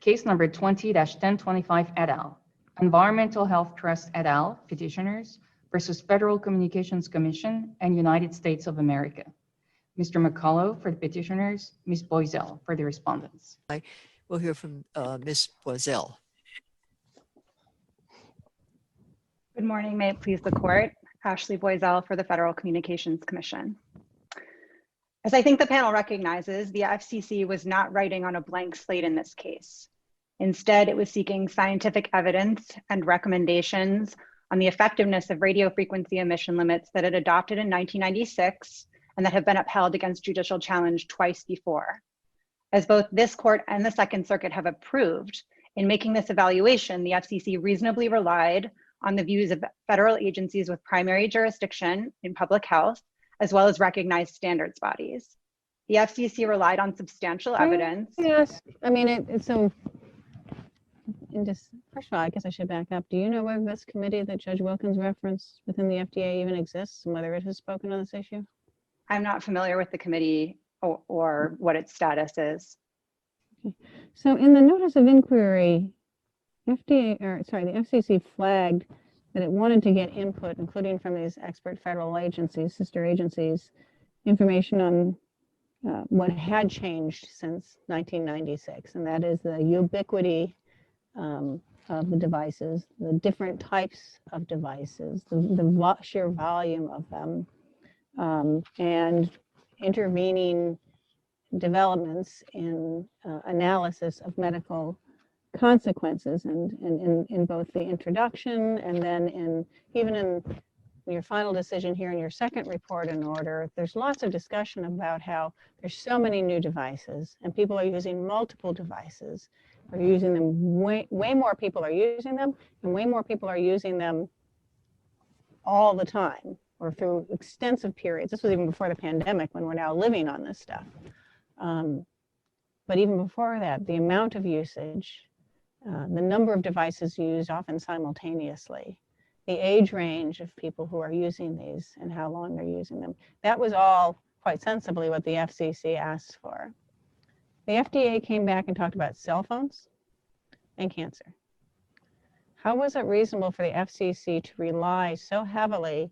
Case number 20-1025 et al. Environmental Health Trust et al. Petitioners versus Federal Communications Commission and United States of America. Mr. McCullough for the petitioners, Ms. Boiselle for the respondents. We'll hear from Ms. Boiselle. Good morning, may it please the court. Ashley Boiselle for the Federal Communications Commission. As I think the panel recognizes, the FCC was not writing on a blank slate in this case. Instead, it was seeking scientific evidence and recommendations on the effectiveness of radio frequency emission limits that it adopted in 1996 and that have been upheld against judicial challenge twice before. As both this court and the Second Circuit have approved, in making this evaluation, the FCC reasonably relied on the views of federal agencies with primary jurisdiction in public health, as well as recognized standards bodies. The FCC relied on substantial evidence. Yes, I mean, it's so, and just, first of all, I guess I should back up. Do you know whether this committee that Judge Wilkins referenced within the FDA even exists and whether it has spoken on this issue? I'm not familiar with the committee or what its status is. Okay. So in the notice of inquiry, the FCC flagged that it wanted to get input, including from these expert federal agencies, sister agencies, information on what had changed since 1996, and that is the ubiquity of the devices, the different types of devices, the sheer volume of them, and intervening developments in analysis of medical consequences, and in both the introduction and then even in your final decision here in your second report in order, there's lots of discussion about how there's so many new devices and people are using multiple devices. They're using them, way more people are using them, and way more people are using them all the time or through extensive periods. This was even before the pandemic when we're now living on this stuff. But even before that, the amount of usage, the number of devices used often simultaneously, the age range of people who are using these and how long they're using them. That was all quite sensibly what the FCC asked for. The FDA came back and talked about cell phones and cancer. How was it reasonable for the FCC to rely so heavily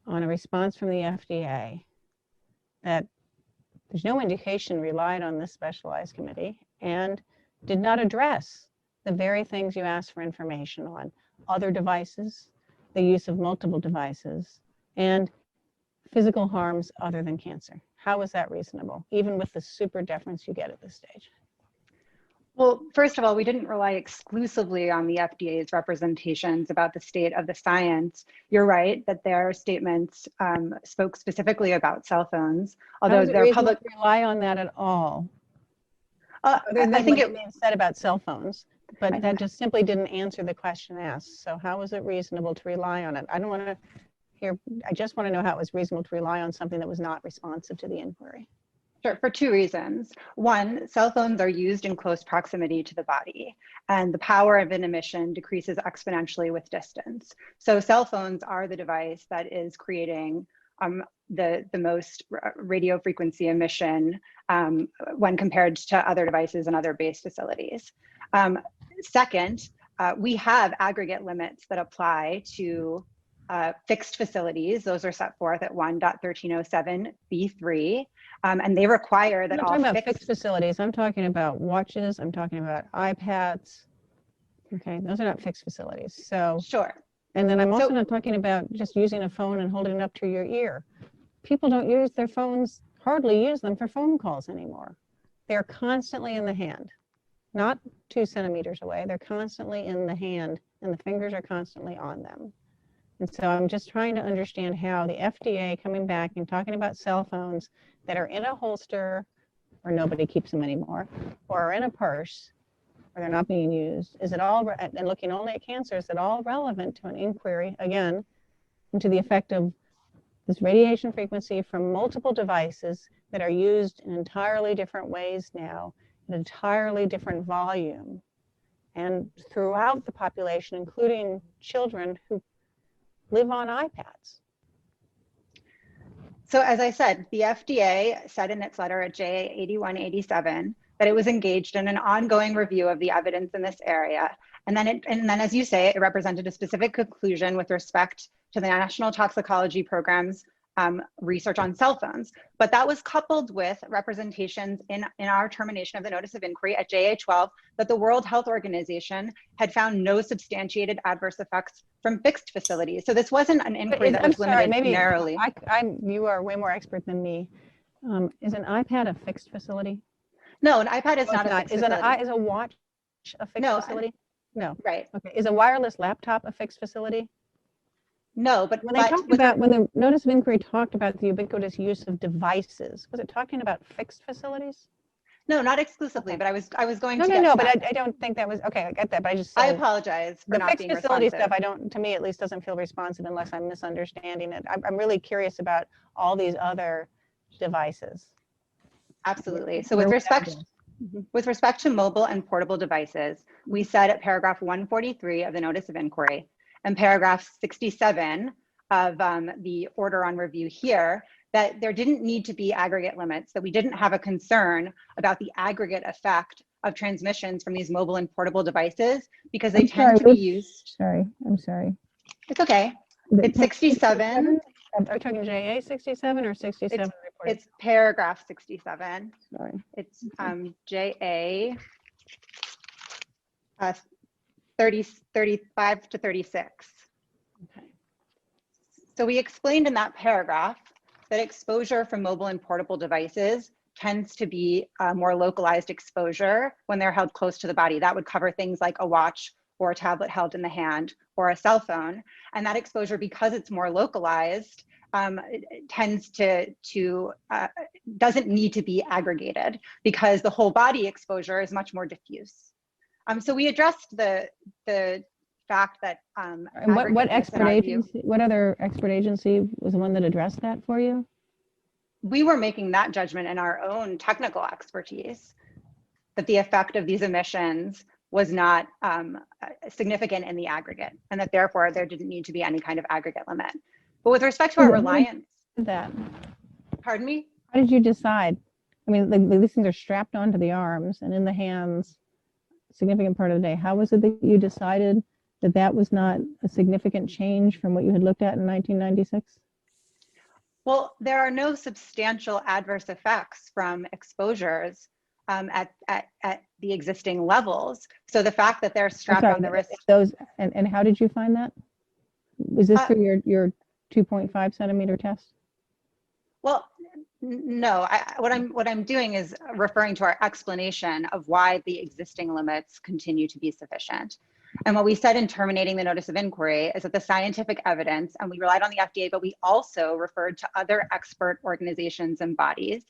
on a response from the FDA that there's no indication relied on this specialized committee and did not address the very things you asked for information on: other devices, the use of multiple devices, and physical harms other than cancer? How is that reasonable, even with the super deference you get at this stage? Well, first of all, we didn't rely exclusively on the FDA's representations about the state of the science. You're right that their statements spoke specifically about cell phones, although their public rely on that at all. Other than I think it said about cell phones, but that just simply didn't answer the question asked. So how was it reasonable to rely on it? I don't want to hear, I just want to know how it was reasonable to rely on something that was not responsive to the inquiry. Sure, for two reasons. One, cell phones are used in close proximity to the body, and the power of an emission decreases exponentially with distance. So cell phones are the device that is creating the most radio frequency emission when compared to other devices and other base facilities. Second, we have aggregate limits that apply to fixed facilities. Those are set forth at 1.1307B3, and they require that all I'm not talking about fixed facilities. I'm talking about watches. I'm talking about iPads. Okay, those are not fixed facilities. So sure. And then I'm also not talking about just using a phone and holding it up to your ear. People don't use their phones, hardly use them for phone calls anymore. They're constantly in the hand, not 2 centimeters away. They're constantly in the hand, and the fingers are constantly on them. And so I'm just trying to understand how the FDA coming back and talking about cell phones that are in a holster, or nobody keeps them anymore, or are in a purse, or they're not being used. Is it all, and looking only at cancer, is it all relevant to an inquiry, again, into the effect of this radiation frequency from multiple devices that are used in entirely different ways now, an entirely different volume, and throughout the population, including children who live on iPads? So as I said, the FDA said in its letter at JA 8187 that it was engaged in an ongoing review of the evidence in this area. And then, as you say, it represented a specific conclusion with respect to the National Toxicology Program's research on cell phones. But that was coupled with representations in our termination of the notice of inquiry at JA-12 that the World Health Organization had found no substantiated adverse effects from fixed facilities. So this wasn't an inquiry that was limited narrowly. You are way more expert than me. Is an iPad a fixed facility? No, an iPad is not a fixed facility. Is a watch a fixed facility? No. Right. Okay. Is a wireless laptop a fixed facility? No, but when the notice of inquiry talked about the ubiquitous use of devices, was it talking about fixed facilities? No, not exclusively, but I was going to No, but I don't think that was, okay, I get that, but I just. I apologize for not being responsive. The fixed facility stuff, to me at least, doesn't feel responsive unless I'm misunderstanding it. I'm really curious about all these other devices. Absolutely. So with respect to mobile and portable devices, we said at paragraph 143 of the notice of inquiry and paragraph 67 of the order on review here, that there didn't need to be aggregate limits, that we didn't have a concern about the aggregate effect of transmissions from these mobile and portable devices because they tend to be used. I'm sorry. It's okay. It's 67. Are you talking JA 67 or 67 report? It's paragraph 67. Sorry. It's JA 35 to 36. Okay. So we explained in that paragraph that exposure from mobile and portable devices tends to be a more localized exposure when they're held close to the body. That would cover things like a watch or a tablet held in the hand or a cell phone. And that exposure, because it's more localized, tends doesn't need to be aggregated because the whole body exposure is much more diffuse. So we addressed the fact that what other expert agency was the one that addressed that for you? We were making that judgment in our own technical expertise that the effect of these emissions was not significant in the aggregate, and that therefore there didn't need to be any kind of aggregate limit. But with respect to our reliance, pardon me? How did you decide? I mean, these things are strapped onto the arms and in the hands a significant part of the day. How was it that you decided that that was not a significant change from what you had looked at in 1996? Well, there are no substantial adverse effects from exposures at the existing levels. So the fact that they're strapped on the wrist. And how did you find that? Was this for your 2.5 centimeter test? Well, no. What I'm doing is referring to our explanation of why the existing limits continue to be sufficient. And what we said in terminating the notice of inquiry is that the scientific evidence, and we relied on the FDA, but we also referred to other expert organizations and bodies,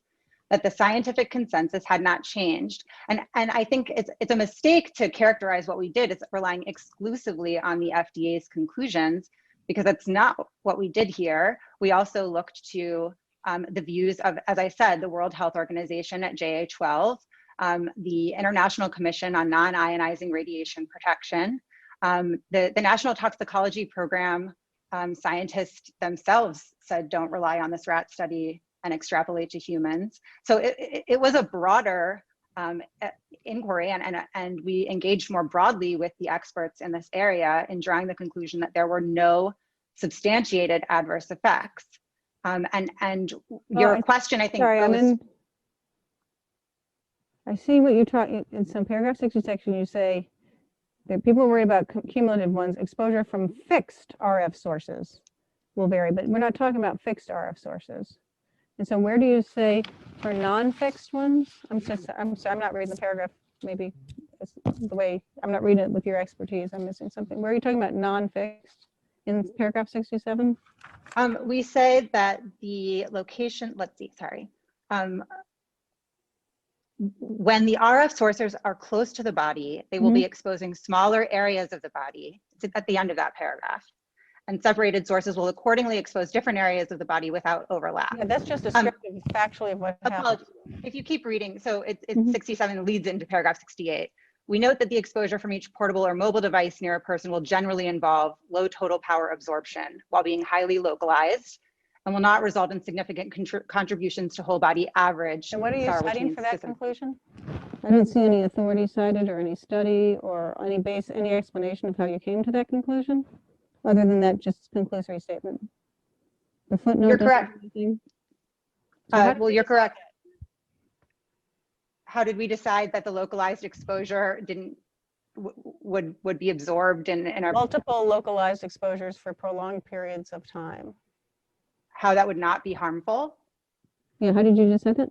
that the scientific consensus had not changed. And I think it's a mistake to characterize what we did as relying exclusively on the FDA's conclusions, because that's not what we did here. We also looked to the views of, as I said, the World Health Organization at JA-12, the International Commission on Non-Ionizing Radiation Protection, the National Toxicology Program scientists themselves said don't rely on this rat study and extrapolate to humans. So it was a broader inquiry, and we engaged more broadly with the experts in this area in drawing the conclusion that there were no substantiated adverse effects. And your question, I think, I see what you're talking in some paragraph 60 section. You say that people are worried about cumulative ones. Exposure from fixed RF sources will vary, but we're not talking about fixed RF sources. And so where do you say for non-fixed ones? I'm sorry, I'm not reading the paragraph. Maybe it's the way I'm not reading it with your expertise. I'm missing something. Where are you talking about non-fixed in paragraph 67? We say that the location, when the RF sources are close to the body, they will be exposing smaller areas of the body. It's at the end of that paragraph. And separated sources will accordingly expose different areas of the body without overlap. Yeah, that's just descriptive factually of what happened. If you keep reading, so it's 67 leads into paragraph 68. We note that the exposure from each portable or mobile device near a person will generally involve low total power absorption while being highly localized and will not result in significant contributions to whole body average. And what are you citing for that conclusion? I don't see any authority cited or any study or any explanation of how you came to that conclusion, other than that just conclusory statement. The footnote. You're doesn't correct. say anything. So how did Well, we you're decide correct. How did we decide that the localized exposure would be absorbed in our, multiple localized exposures for prolonged periods of time? how that would not be harmful? Yeah, how did you decide that?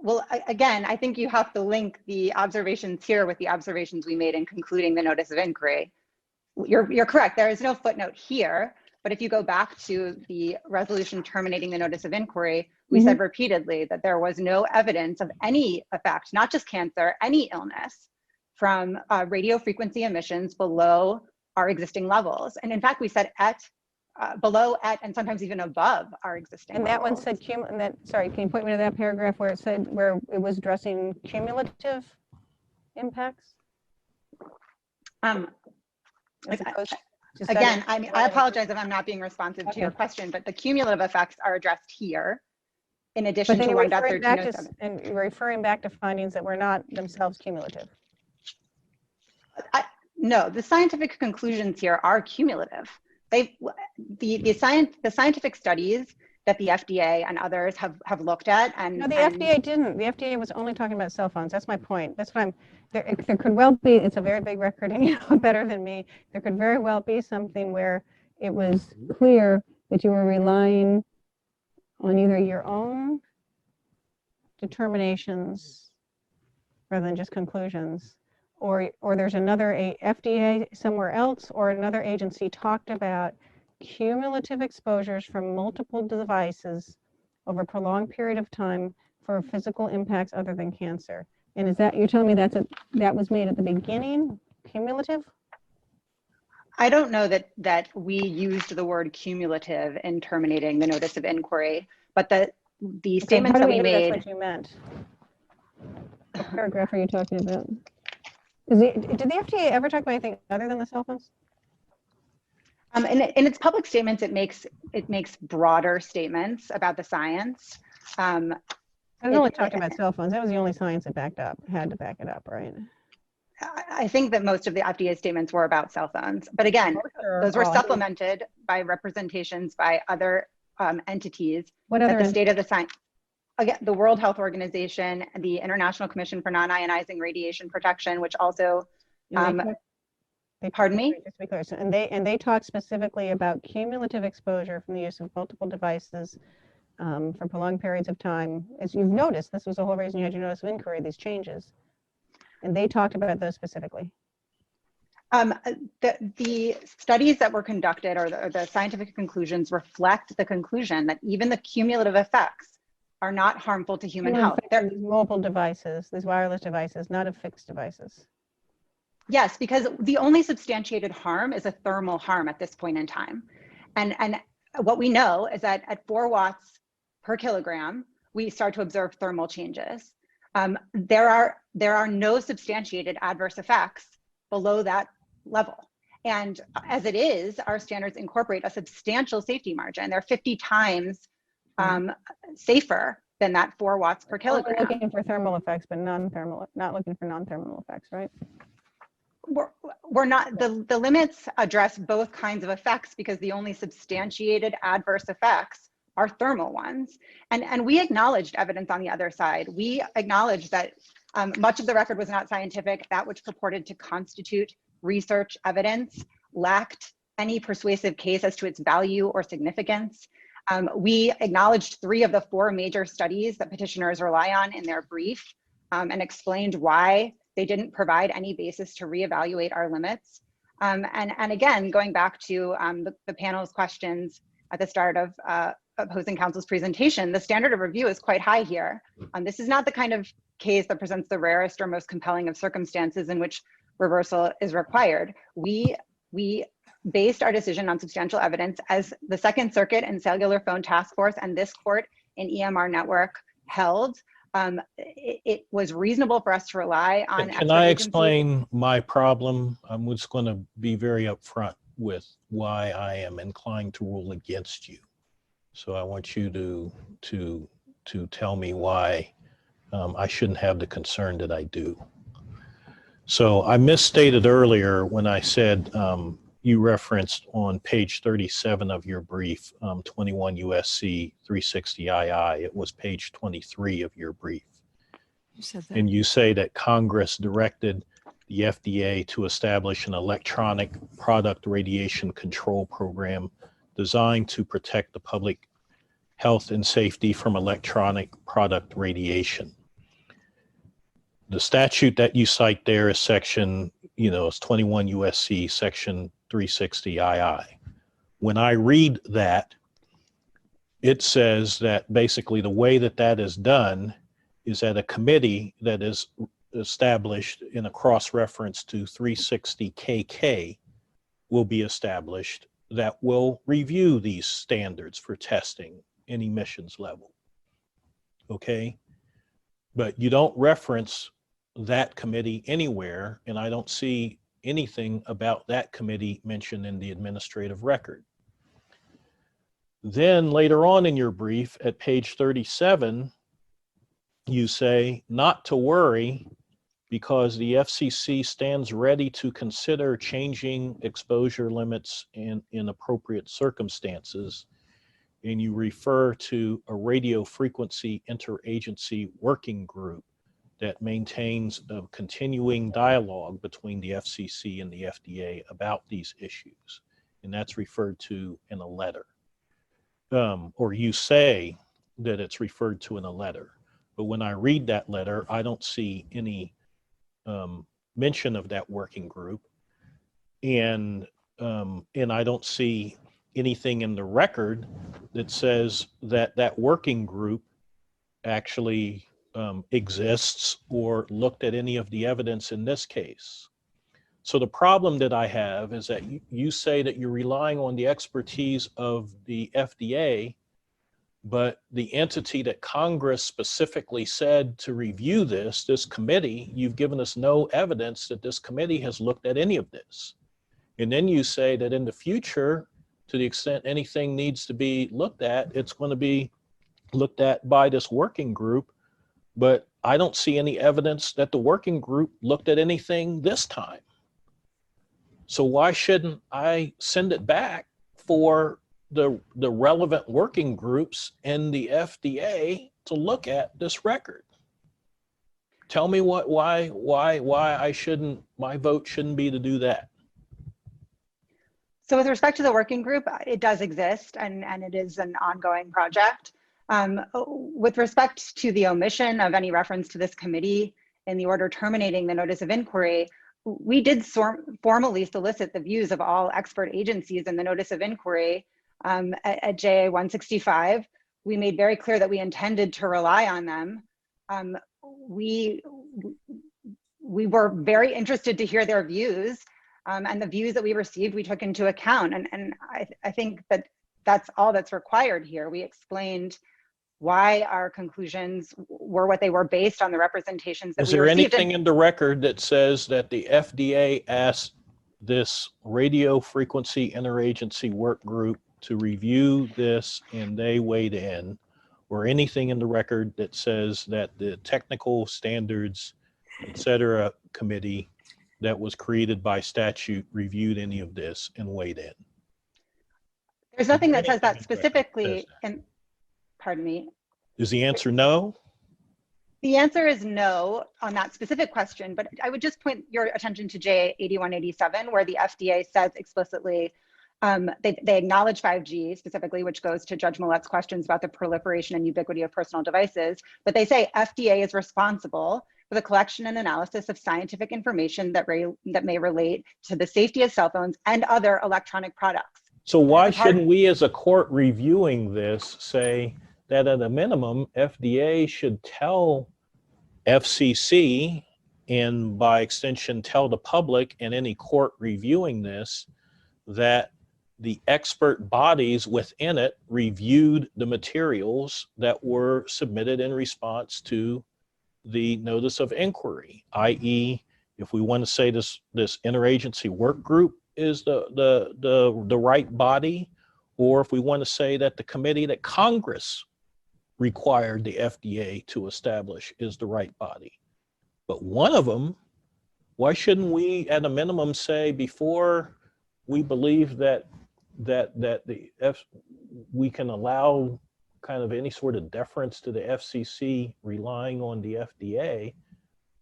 Well, again, I think you have to link the observations here with the observations we made in concluding the notice of inquiry. You're correct. There is no footnote here, but if you go back to the resolution terminating the notice of inquiry, we said repeatedly that there was no evidence of any effect, not just cancer, any illness from radio frequency emissions below our existing levels. And in fact, we said below, at, and sometimes even above our existing And levels. that one said, sorry, can you point me to that paragraph where it said, where it was addressing cumulative impacts? As opposed to Again, studying I apologize if I'm not being responsive to your question, but the cumulative effects are addressed here in addition But then to you're referring back 1.1307. and you're referring back to findings that were not themselves cumulative. No, the scientific conclusions here are cumulative. The scientific studies that the FDA and others have looked at, and No, the FDA didn't. The FDA was only talking about cell phones. That's my point. That's what there could well be, it's a very big record and you know better than me. There could very well be something where it was clear that you were relying on either your own determinations rather than just conclusions, or there's another FDA somewhere else or another agency talked about cumulative exposures from multiple devices over a prolonged period of time for physical impacts other than cancer. And is that, you're telling me that was made at the beginning, cumulative? I don't know that we used the word cumulative in terminating the notice of inquiry, but the statements that we made. That's what you meant. What paragraph are you talking about? Did the FDA ever talk about anything other than the cell phones? In its public statements, it makes broader statements about the science. I only talked about cell phones. That was the only science it had to back it up, right? I think that most of the FDA statements were about cell phones, but again, those were supplemented by representations by other entities. What other? The state of the science. Again, the World Health Organization, the International Commission for Non-Ionizing Radiation Protection, which also, pardon me? Just to be clear, so, and they talk specifically about cumulative exposure from the use of multiple devices for prolonged periods of time. As you've noticed, this was the whole reason you had your notice of inquiry, these changes. And they talked about those specifically. The studies that were conducted or the scientific conclusions reflect the conclusion that even the cumulative effects are not harmful to human health. They're mobile devices, these wireless devices, not of fixed devices. Yes, because the only substantiated harm is a thermal harm at this point in time. And what we know is that at 4 watts per kilogram, we start to observe thermal changes. There are no substantiated adverse effects below that level. And as it is, our standards incorporate a substantial safety margin. They're 50 times safer than that 4 watts per kilogram. We're looking for thermal effects, but not looking for non-thermal effects, right? We're not, the limits address both kinds of effects because the only substantiated adverse effects are thermal ones. And we acknowledged evidence on the other side. We acknowledged that much of the record was not scientific. That which purported to constitute research evidence lacked any persuasive case as to its value or significance. We acknowledged 3 of the 4 major studies that petitioners rely on in their brief and explained why they didn't provide any basis to reevaluate our limits. And again, going back to the panel's questions at the start of opposing counsel's presentation, the standard of review is quite high here. This is not the kind of case that presents the rarest or most compelling of circumstances in which reversal is required. We based our decision on substantial evidence, as the Second Circuit and Cellular Phone Task Force and this court in EMR Network held. It was reasonable for us to rely on. Can I explain my problem? I'm just going to be very upfront with why I am inclined to rule against you. So I want you to tell me why I shouldn't have the concern that I do. So I misstated earlier when I said you referenced on page 37 of your brief, 21 USC 360 II. It was page 23 of your brief. You said that. And you say that Congress directed the FDA to establish an electronic product radiation control program designed to protect the public health and safety from electronic product radiation. The statute that you cite there is section, it's 21 USC section 360 II. When I read that, it says that basically the way that that is done is that a committee that is established in a cross-reference to 360 KK will be established that will review these standards for testing and emissions level. Okay? But you don't reference that committee anywhere, and I don't see anything about that committee mentioned in the administrative record. Then later on in your brief at page 37, you say not to worry because the FCC stands ready to consider changing exposure limits in appropriate circumstances. And you refer to a radio frequency interagency working group that maintains a continuing dialogue between the FCC and the FDA about these issues. And that's referred to in a letter. Or you say that it's referred to in a letter. But when I read that letter, I don't see any mention of that working group. And I don't see anything in the record that says that that working group actually exists or looked at any of the evidence in this case. So the problem that I have is that you say that you're relying on the expertise of the FDA, but the entity that Congress specifically said to review this committee, you've given us no evidence that this committee has looked at any of this. And then you say that in the future, to the extent anything needs to be looked at, it's going to be looked at by this working group. But I don't see any evidence that the working group looked at anything this time. So why shouldn't I send it back for the relevant working groups and the FDA to look at this record? Tell me why I shouldn't, my vote shouldn't be to do that. So with respect to the working group, it does exist and it is an ongoing project. With respect to the omission of any reference to this committee in the order terminating the notice of inquiry, we did formally solicit the views of all expert agencies in the notice of inquiry at JA 165. We made very clear that we intended to rely on them. We were very interested to hear their views, and the views that we received, we took into account. And I think that that's all that's required here. We explained why our conclusions were what they were based on the representations that we received. Is there anything in the record that says that the FDA asked this radio frequency interagency work group to review this and they weighed in, or anything in the record that says that the technical standards, et cetera, committee that was created by statute reviewed any of this and weighed in? There's nothing that says that specifically. And pardon me. Is the answer no? The answer is no on that specific question, but I would just point your attention to JA 8187, where the FDA says explicitly, they acknowledge 5G specifically, which goes to Judge Millett's questions about the proliferation and ubiquity of personal devices, but they say FDA is responsible for the collection and analysis of scientific information that may relate to the safety of cell phones and other electronic products. So why shouldn't we as a court reviewing this say that at a minimum, FDA should tell FCC and by extension tell the public and any court reviewing this that the expert bodies within it reviewed the materials that were submitted in response to the notice of inquiry, i.e., if we want to say this interagency work group is the right body, or if we want to say that the committee that Congress required the FDA to establish is the right body. But one of them, why shouldn't we at a minimum say before we believe that we can allow kind of any sort of deference to the FCC relying on the FDA,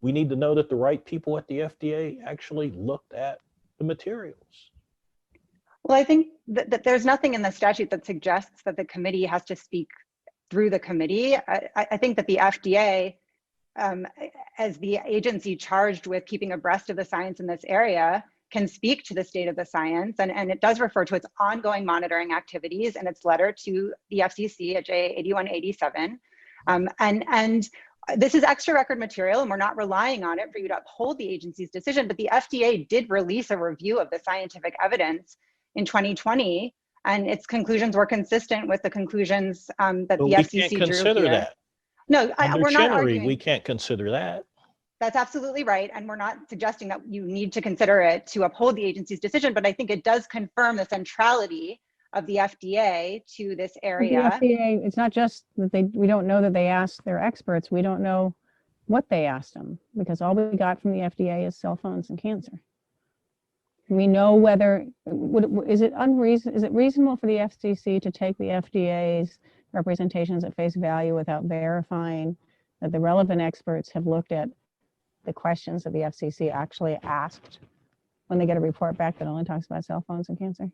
we need to know that the right people at the FDA actually looked at the materials. Well, I think that there's nothing in the statute that suggests that the committee has to speak through the committee. I think that the FDA, as the agency charged with keeping abreast of the science in this area, can speak to the state of the science, and it does refer to its ongoing monitoring activities in its letter to the FCC at J8187. And this is extra record material, and we're not relying on it for you to uphold the agency's decision, but the FDA did release a review of the scientific evidence in 2020, and its conclusions were consistent with the conclusions that But the we FCC can't drew consider here. that. No, Under we're not Chenery, arguing. we can't consider that. That's absolutely right. And we're not suggesting that you need to consider it to uphold the agency's decision, but I think it does confirm the centrality of the FDA to this area. The FDA, it's not just that we don't know that they asked their experts. We don't know what they asked them, because all we got from the FDA is cell phones and cancer. We know whether, is it reasonable for the FCC to take the FDA's representations at face value without verifying that the relevant experts have looked at the questions that the FCC actually asked when they get a report back that only talks about cell phones and cancer?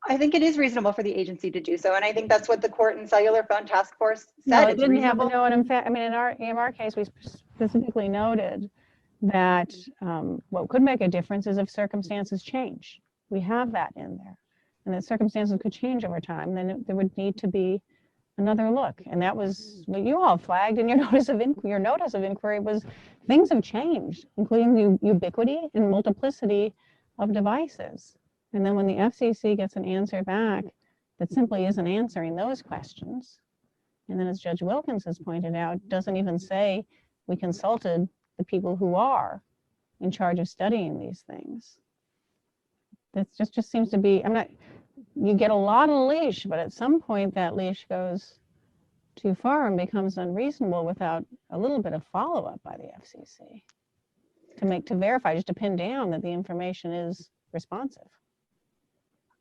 I think it is reasonable for the agency to do so. And I think that's what the court and cellular phone task force said. No, it It's didn't have, reasonable. no, and in fact, I mean, in our case, we specifically noted that what could make a difference is if circumstances change. We have that in there. And that circumstances could change over time, then there would need to be another look. And that was what you all flagged in your notice of inquiry was things have changed, including the ubiquity and multiplicity of devices. And then when the FCC gets an answer back that simply isn't answering those questions, and then as Judge Wilkins has pointed out, doesn't even say we consulted the people who are in charge of studying these things. That just seems to be, you get a lot of leash, but at some point that leash goes too far and becomes unreasonable without a little bit of follow-up by the FCC to verify, just to pin down that the information is responsive.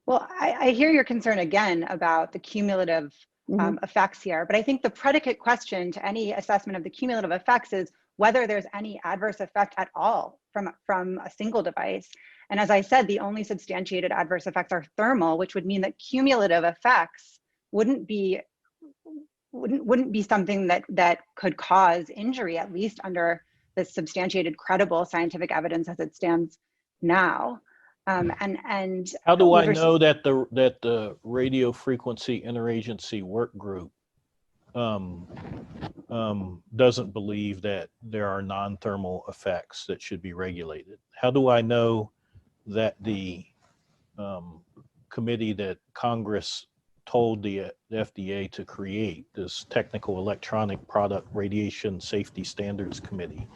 Well, I hear your concern again about the cumulative effects here, but I think the predicate question to any assessment of the cumulative effects is whether there's any adverse effect at all from a single device. And as I said, the only substantiated adverse effects are thermal, which would mean that cumulative effects wouldn't be something that could cause injury, at least under the substantiated credible scientific evidence as it stands now. And how do I know that the radio frequency interagency work group doesn't believe that there are non-thermal effects that should be regulated? How do I know that the committee that Congress told the FDA to create, this Technical Electronic Product Radiation Safety Standards Committee,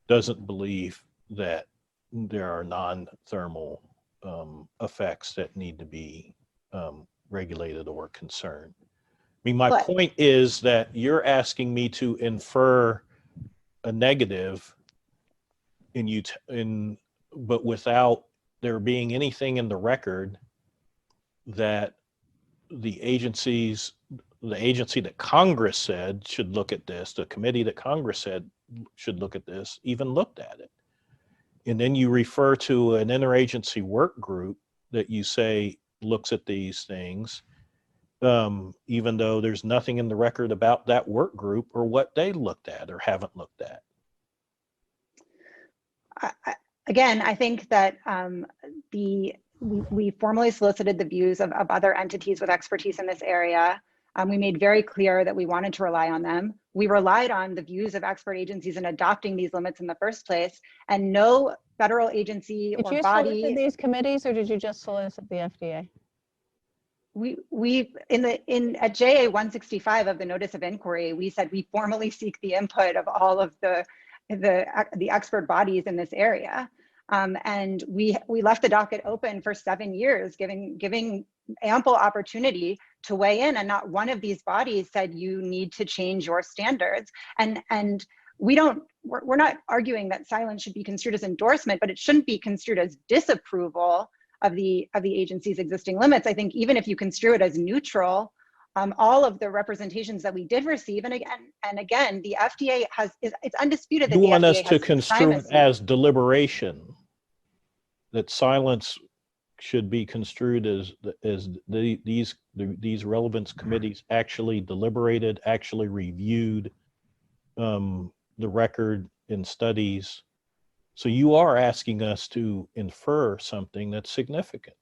doesn't believe that there are non-thermal effects that need to be regulated or concerned? I mean, my point is that you're asking me to infer a negative but without there being anything in the record that the agency that Congress said should look at this, the committee that Congress said should look at this, even looked at it. And then you refer to an interagency work group that you say looks at these things, even though there's nothing in the record about that work group or what they looked at or haven't looked at. Again, I think that we formally solicited the views of other entities with expertise in this area. We made very clear that we wanted to rely on them. We relied on the views of expert agencies in adopting these limits in the first place, and no federal agency or body. Did you solicit these committees, or did you just solicit the FDA? At JA 165 of the notice of inquiry, we said we formally seek the input of all of the expert bodies in this area. And we left the docket open for 7 years, giving ample opportunity to weigh in, and not one of these bodies said you need to change your standards. And we're not arguing that silence should be construed as endorsement, but it shouldn't be construed as disapproval of the agency's existing limits. I think even if you construe it as neutral, all of the representations that we did receive, and again, the FDA it's undisputed that You the want FDA us to has construe it primacy. as deliberation, that silence should be construed as these relevance committees actually deliberated, actually reviewed the record in studies. So you are asking us to infer something that's significant.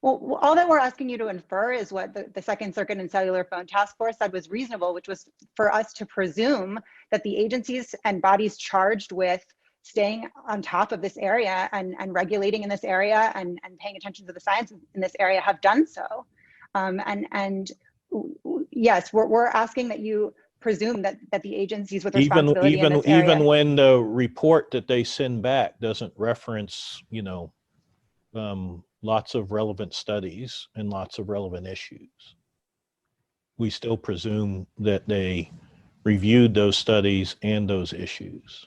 Well, all that we're asking you to infer is what the Second Circuit and Cellular Phone Task Force said was reasonable, which was for us to presume that the agencies and bodies charged with staying on top of this area and regulating in this area and paying attention to the science in this area have done so. And yes, we're asking that you presume that the agencies with responsibility in this area. Even when the report that they send back doesn't reference, lots of relevant studies and lots of relevant issues, we still presume that they reviewed those studies and those issues.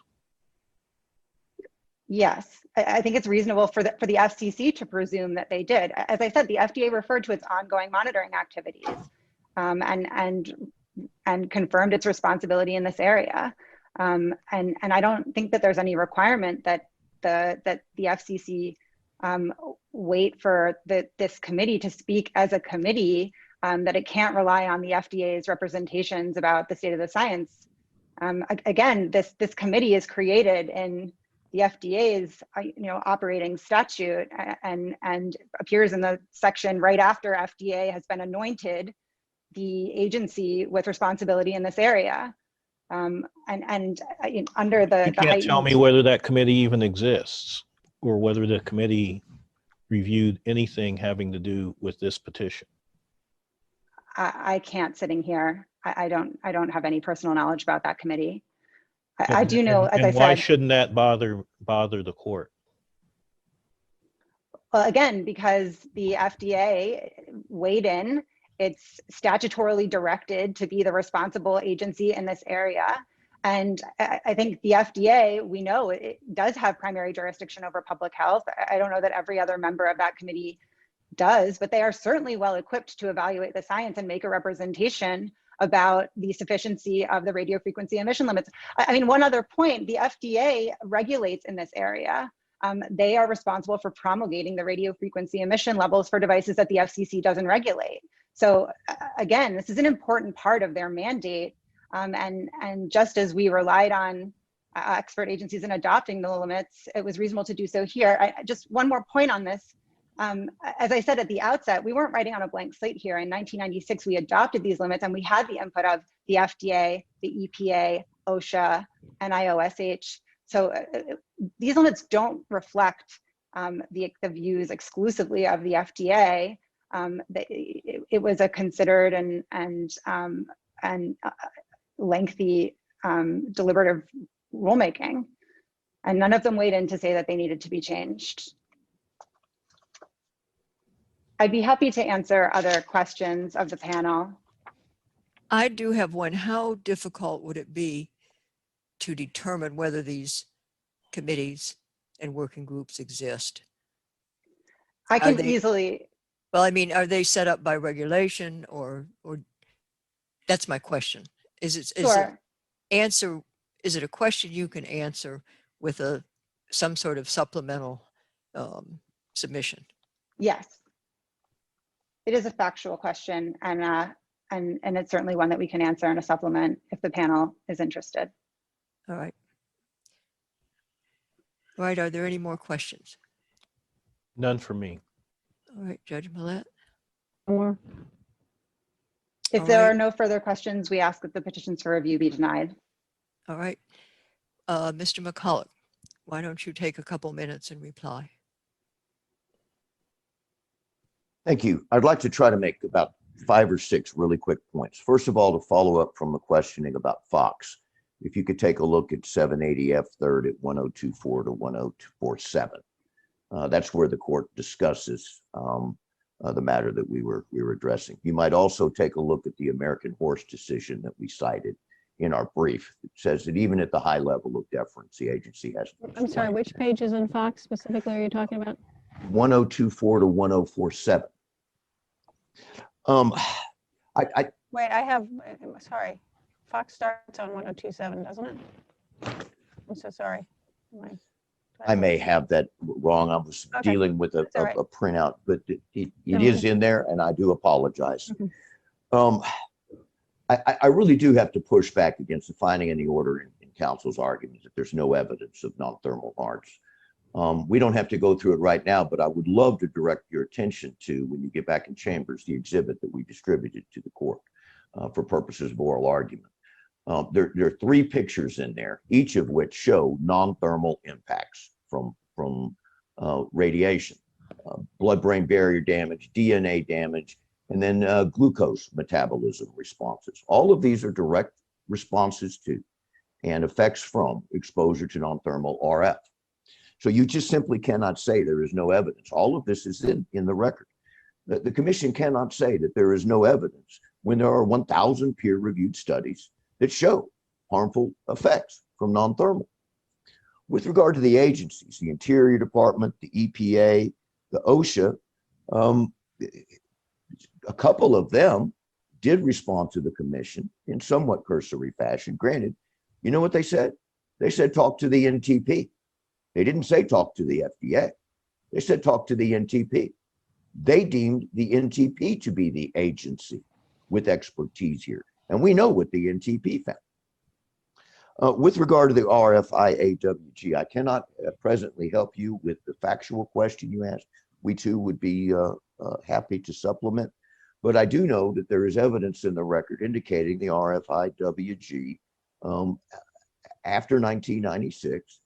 Yes, I think it's reasonable for the FCC to presume that they did. As I said, the FDA referred to its ongoing monitoring activities and confirmed its responsibility in this area. And I don't think that there's any requirement that the FCC wait for this committee to speak as a committee, that it can't rely on the FDA's representations about the state of the science. Again, this committee is created in the FDA's operating statute and appears in the section right after FDA has been anointed the agency with responsibility in this area. And under the You can't tell me whether that committee even exists or whether the committee reviewed anything having to do with this petition. I can't, sitting here. I don't have any personal knowledge about that committee. I do know, as I said. Why shouldn't that bother the court? Well, again, because the FDA weighed in. It's statutorily directed to be the responsible agency in this area. And I think the FDA, we know it does have primary jurisdiction over public health. I don't know that every other member of that committee does, but they are certainly well equipped to evaluate the science and make a representation about the sufficiency of the radio frequency emission limits. I mean, one other point, the FDA regulates in this area. They are responsible for promulgating the radio frequency emission levels for devices that the FCC doesn't regulate. So again, this is an important part of their mandate. And just as we relied on expert agencies in adopting the limits, it was reasonable to do so here. Just one more point on this. As I said at the outset, we weren't writing on a blank slate here. In 1996, we adopted these limits and we had the input of the FDA, the EPA, OSHA, and IOSH. So these limits don't reflect the views exclusively of the FDA. It was a considered and lengthy deliberative rulemaking, and none of them weighed in to say that they needed to be changed. I'd be happy to answer other questions of the panel. I do have one. How difficult would it be to determine whether these committees and working groups exist? I can easily. Well, I mean, are they set up by regulation or that's my question. Is it a question you can answer with some sort of supplemental submission? Yes. It is a factual question, and it's certainly one that we can answer in a supplement if the panel is interested. All right. All right, are there any more questions? None for me. All right, Judge Millett. Or If there are no further questions, we ask that the petitions for review be denied. All right. Mr. McCulloch, why don't you take a couple minutes and reply? Thank you. I'd like to try to make about 5 or 6 really quick points. First of all, to follow up from the questioning about Fox, if you could take a look at 780 F 3rd at 1024 to 1047. That's where the court discusses the matter that we were addressing. You might also take a look at the American Horse decision that we cited in our brief. It says that even at the high level of deference, the agency has. I'm sorry, which pages in Fox specifically are you talking about? 1024 to 1047. Wait, I have, sorry. Fox starts on 1027, doesn't it? I'm so sorry. I may have that wrong. I was Okay. dealing with a all right. printout, but it No, is in there, and I do apologize. Okay. I really do have to push back against the finding in the order in counsel's argument that there's no evidence of non-thermal harms. We don't have to go through it right now, but I would love to direct your attention to, when you get back in chambers, the exhibit that we distributed to the court for purposes of oral argument. There are 3 pictures in there, each of which show non-thermal impacts from radiation, blood-brain barrier damage, DNA damage, and then glucose metabolism responses. All of these are direct responses to and effects from exposure to non-thermal RF. So you just simply cannot say there is no evidence. All of this is in the record. The commission cannot say that there is no evidence when there are 1,000 peer-reviewed studies that show harmful effects from non-thermal. With regard to the agencies, the Interior Department, the EPA, the OSHA, a couple of them did respond to the commission in somewhat cursory fashion. Granted, you know what they said? They said talk to the NTP. They didn't say talk to the FDA. They said talk to the NTP. They deemed the NTP to be the agency with expertise here. And we know what the NTP found. With regard to the RFIAWG, I cannot presently help you with the factual question you asked. We too would be happy to supplement. But I do know that there is evidence in the record indicating the RFIWG after 1996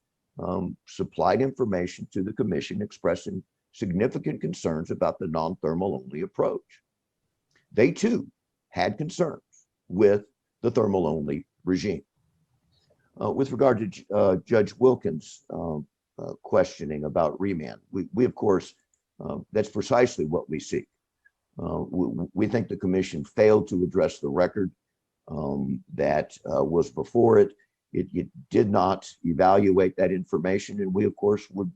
supplied information to the commission expressing significant concerns about the non-thermal only approach. They too had concerns with the thermal only regime. With regard to Judge Wilkins' questioning about remand, we of course, that's precisely what we seek. We think the commission failed to address the record that was before it. It did not evaluate that information, and we of course would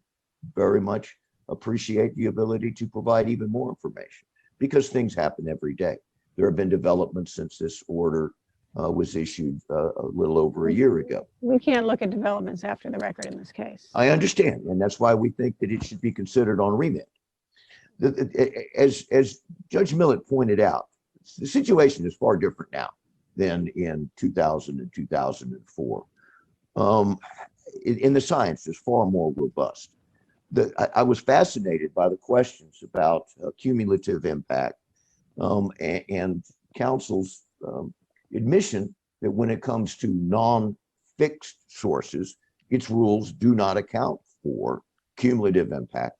very much appreciate the ability to provide even more information, because things happen every day. There have been developments since this order was issued a little over a year ago. We can't look at developments after the record in this case. I understand, and that's why we think that it should be considered on remand. As Judge Millett pointed out, the situation is far different now than in 2000 and 2004. In the science is far more robust. I was fascinated by the questions about cumulative impact and counsel's admission that when it comes to non-fixed sources, its rules do not account for cumulative impact,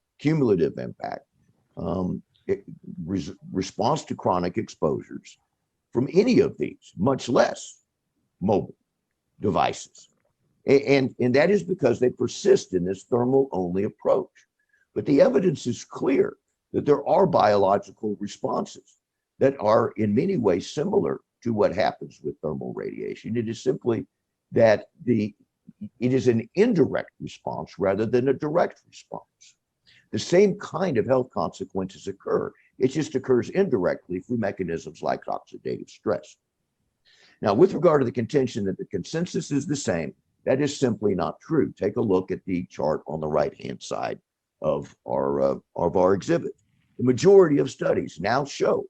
response to chronic exposures from any of these, much less mobile devices. And that is because they persist in this thermal only approach. But the evidence is clear that there are biological responses that are in many ways similar to what happens with thermal radiation. It is simply that it is an indirect response rather than a direct response. The same kind of health consequences occur. It just occurs indirectly through mechanisms like oxidative stress. Now, with regard to the contention that the consensus is the same, that is simply not true. Take a look at the chart on the right-hand side of our exhibit. The majority of studies now show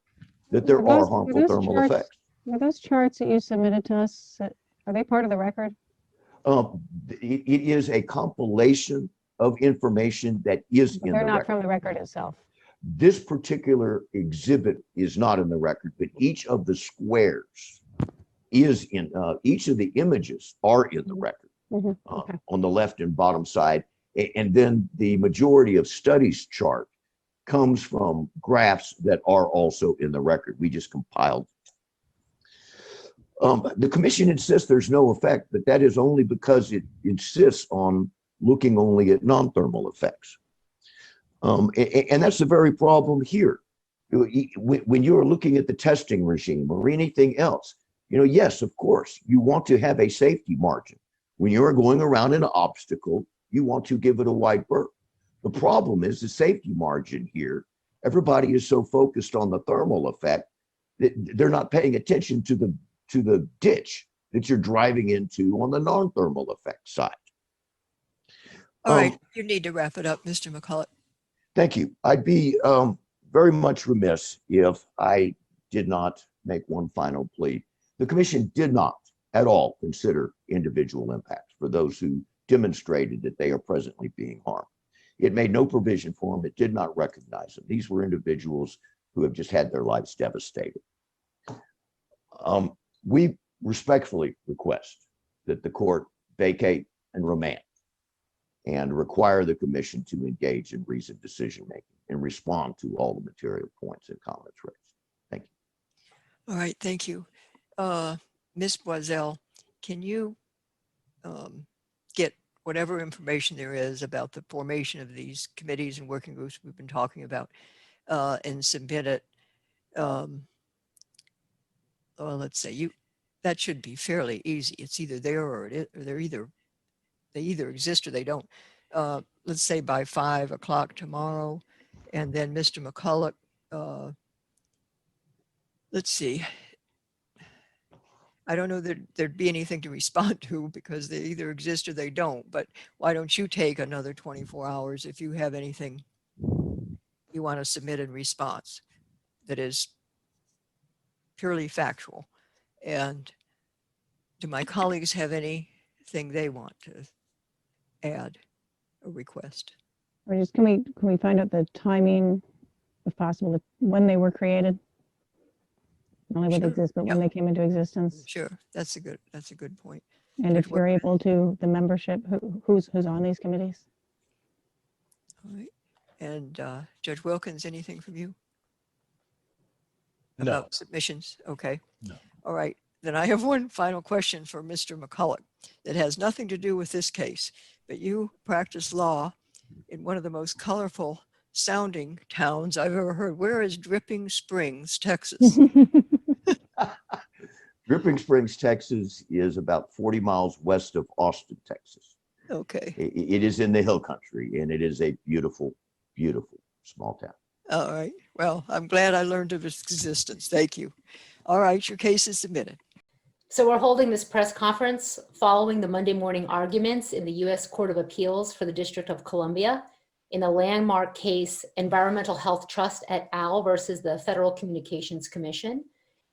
that there are harmful thermal effects. Were those charts that you submitted to us, are they part of the record? It is a compilation of information that is in the record. They're not from the record itself. This particular exhibit is not in the record, but each of the squares is in, each of the images are in the record Okay. on the left and bottom side. And then the majority of studies chart comes from graphs that are also in the record. We just compiled. The commission insists there's no effect, but that is only because it insists on looking only at non-thermal effects. And that's the very problem here. When you're looking at the testing regime or anything else, yes, of course, you want to have a safety margin. When you're going around an obstacle, you want to give it a wide berth. The problem is the safety margin here. Everybody is so focused on the thermal effect that they're not paying attention to the ditch that you're driving into on the non-thermal effect side. All right, you need to wrap it up, Mr. McCullough. Thank you. I'd be very much remiss if I did not make one final plea. The commission did not at all consider individual impacts for those who demonstrated that they are presently being harmed. It made no provision for them. It did not recognize them. These were individuals who have just had their lives devastated. We respectfully request that the court vacate and remand and require the commission to engage in reasoned decision-making and respond to all the material points and comments raised. Thank you. All right, thank you. Ms. Boiselle, can you get whatever information there is about the formation of these committees and working groups we've been talking about and submit it? Well, let's say that should be fairly easy. It's either there or they either exist or they don't. Let's say by 5 o'clock tomorrow, and then Mr. McCullough, let's see. I don't know that there'd be anything to respond to because they either exist or they don't, but why don't you take another 24 hours if you have anything you want to submit in response that is purely factual? And do my colleagues have anything they want to add or request? Or just can we find out the timing, if possible, when they were created? Not only what exist, but when they came into existence. Sure, that's a good point. And if you're able to, the membership, who's on these committees? All right. And Judge Wilkins, anything from you? No. About submissions? Okay. No. All right. Then I have one final question for Mr. McCullough that has nothing to do with this case, but you practice law in one of the most colorful sounding towns I've ever heard. Where is Dripping Springs, Texas? Dripping Springs, Texas is about 40 miles west of Austin, Texas. Okay. It is in the hill country and it is a beautiful, beautiful small town. All right. Well, I'm glad I learned of its existence. Thank you. All right. Your case is submitted. So we're holding this press conference following the Monday morning arguments in the U.S. Court of Appeals for the District of Columbia in the landmark case Environmental Health Trust et al. Versus the Federal Communications Commission.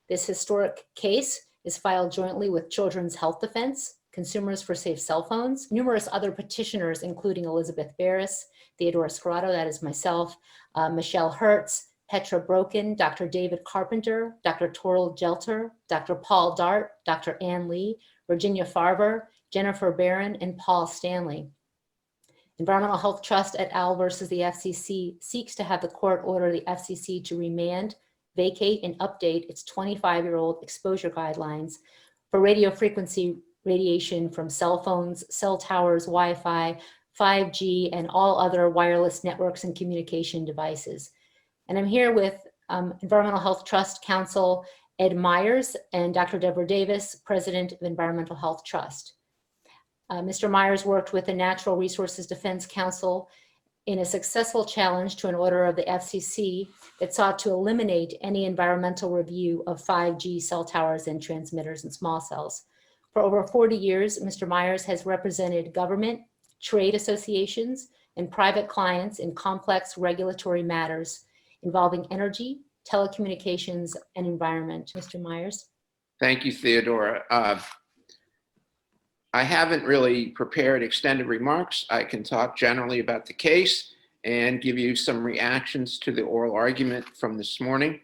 This historic case is filed jointly with Children's Health Defense, Consumers for Safe Cell Phones, numerous other petitioners, including Elizabeth Barris, Theodora Scarato, that is myself, Michelle Hertz, Petra Broken, Dr. David Carpenter, Dr. Toril Jelter, Dr. Paul Dart, Dr. Ann Lee, Virginia Farver, Jennifer Baran, and Paul Stanley. Environmental Health Trust et al. Versus the FCC seeks to have the court order the FCC to remand, vacate, and update its 25-year-old exposure guidelines for radio frequency radiation from cell phones, cell towers, Wi-Fi, 5G, and all other wireless networks and communication devices. And I'm here with Environmental Health Trust Counsel Ed Myers and Dr. Deborah Davis, President of Environmental Health Trust. Mr. Myers worked with the Natural Resources Defense Council in a successful challenge to an order of the FCC that sought to eliminate any environmental review of 5G cell towers and transmitters and small cells. For over 40 years, Mr. Myers has represented government, trade associations, and private clients in complex regulatory matters involving energy, telecommunications, and environment. Mr. Myers. Thank you, Theodora. I haven't really prepared extended remarks. I can talk generally about the case and give you some reactions to the oral argument from this morning.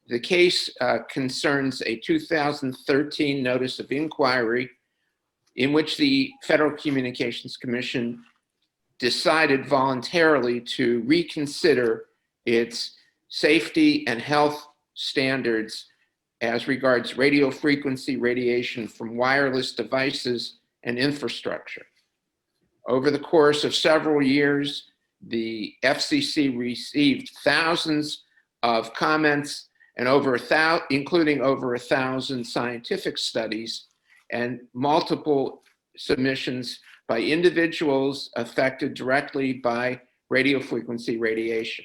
The case concerns a 2013 notice of inquiry in which the Federal Communications Commission decided voluntarily to reconsider its safety and health standards as regards radio frequency radiation from wireless devices and infrastructure. Over the course of several years, the FCC received thousands of comments and including over 1,000 scientific studies and multiple submissions by individuals affected directly by radiofrequency radiation.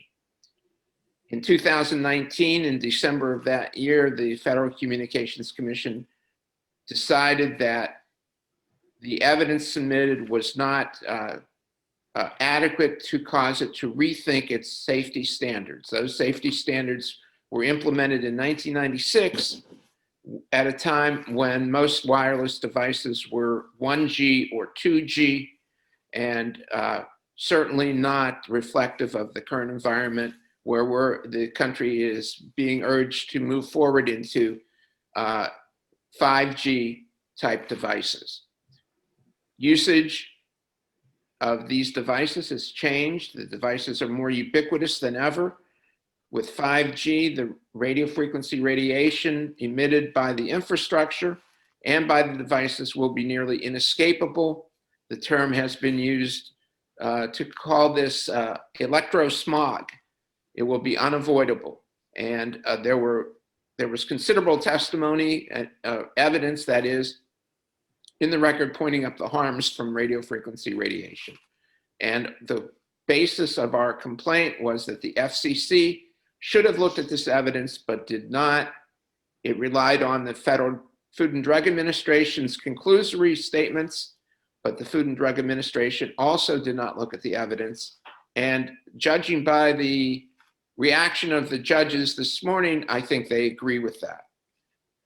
In 2019, in December of that year, the Federal Communications Commission decided that the evidence submitted was not adequate to cause it to rethink its safety standards. Those safety standards were implemented in 1996 at a time when most wireless devices were 1G or 2G, and certainly not reflective of the current environment where the country is being urged to move forward into 5G type devices. Usage of these devices has changed. The devices are more ubiquitous than ever. With 5G, the radio frequency radiation emitted by the infrastructure and by the devices will be nearly inescapable. The term has been used to call this electrosmog. It will be unavoidable. And there was considerable testimony and evidence, that is, in the record pointing up the harms from radio frequency radiation. And the basis of our complaint was that the FCC should have looked at this evidence, but did not. It relied on the Federal Food and Drug Administration's conclusory statements, but the Food and Drug Administration also did not look at the evidence. And judging by the reaction of the judges this morning, I think they agree with that.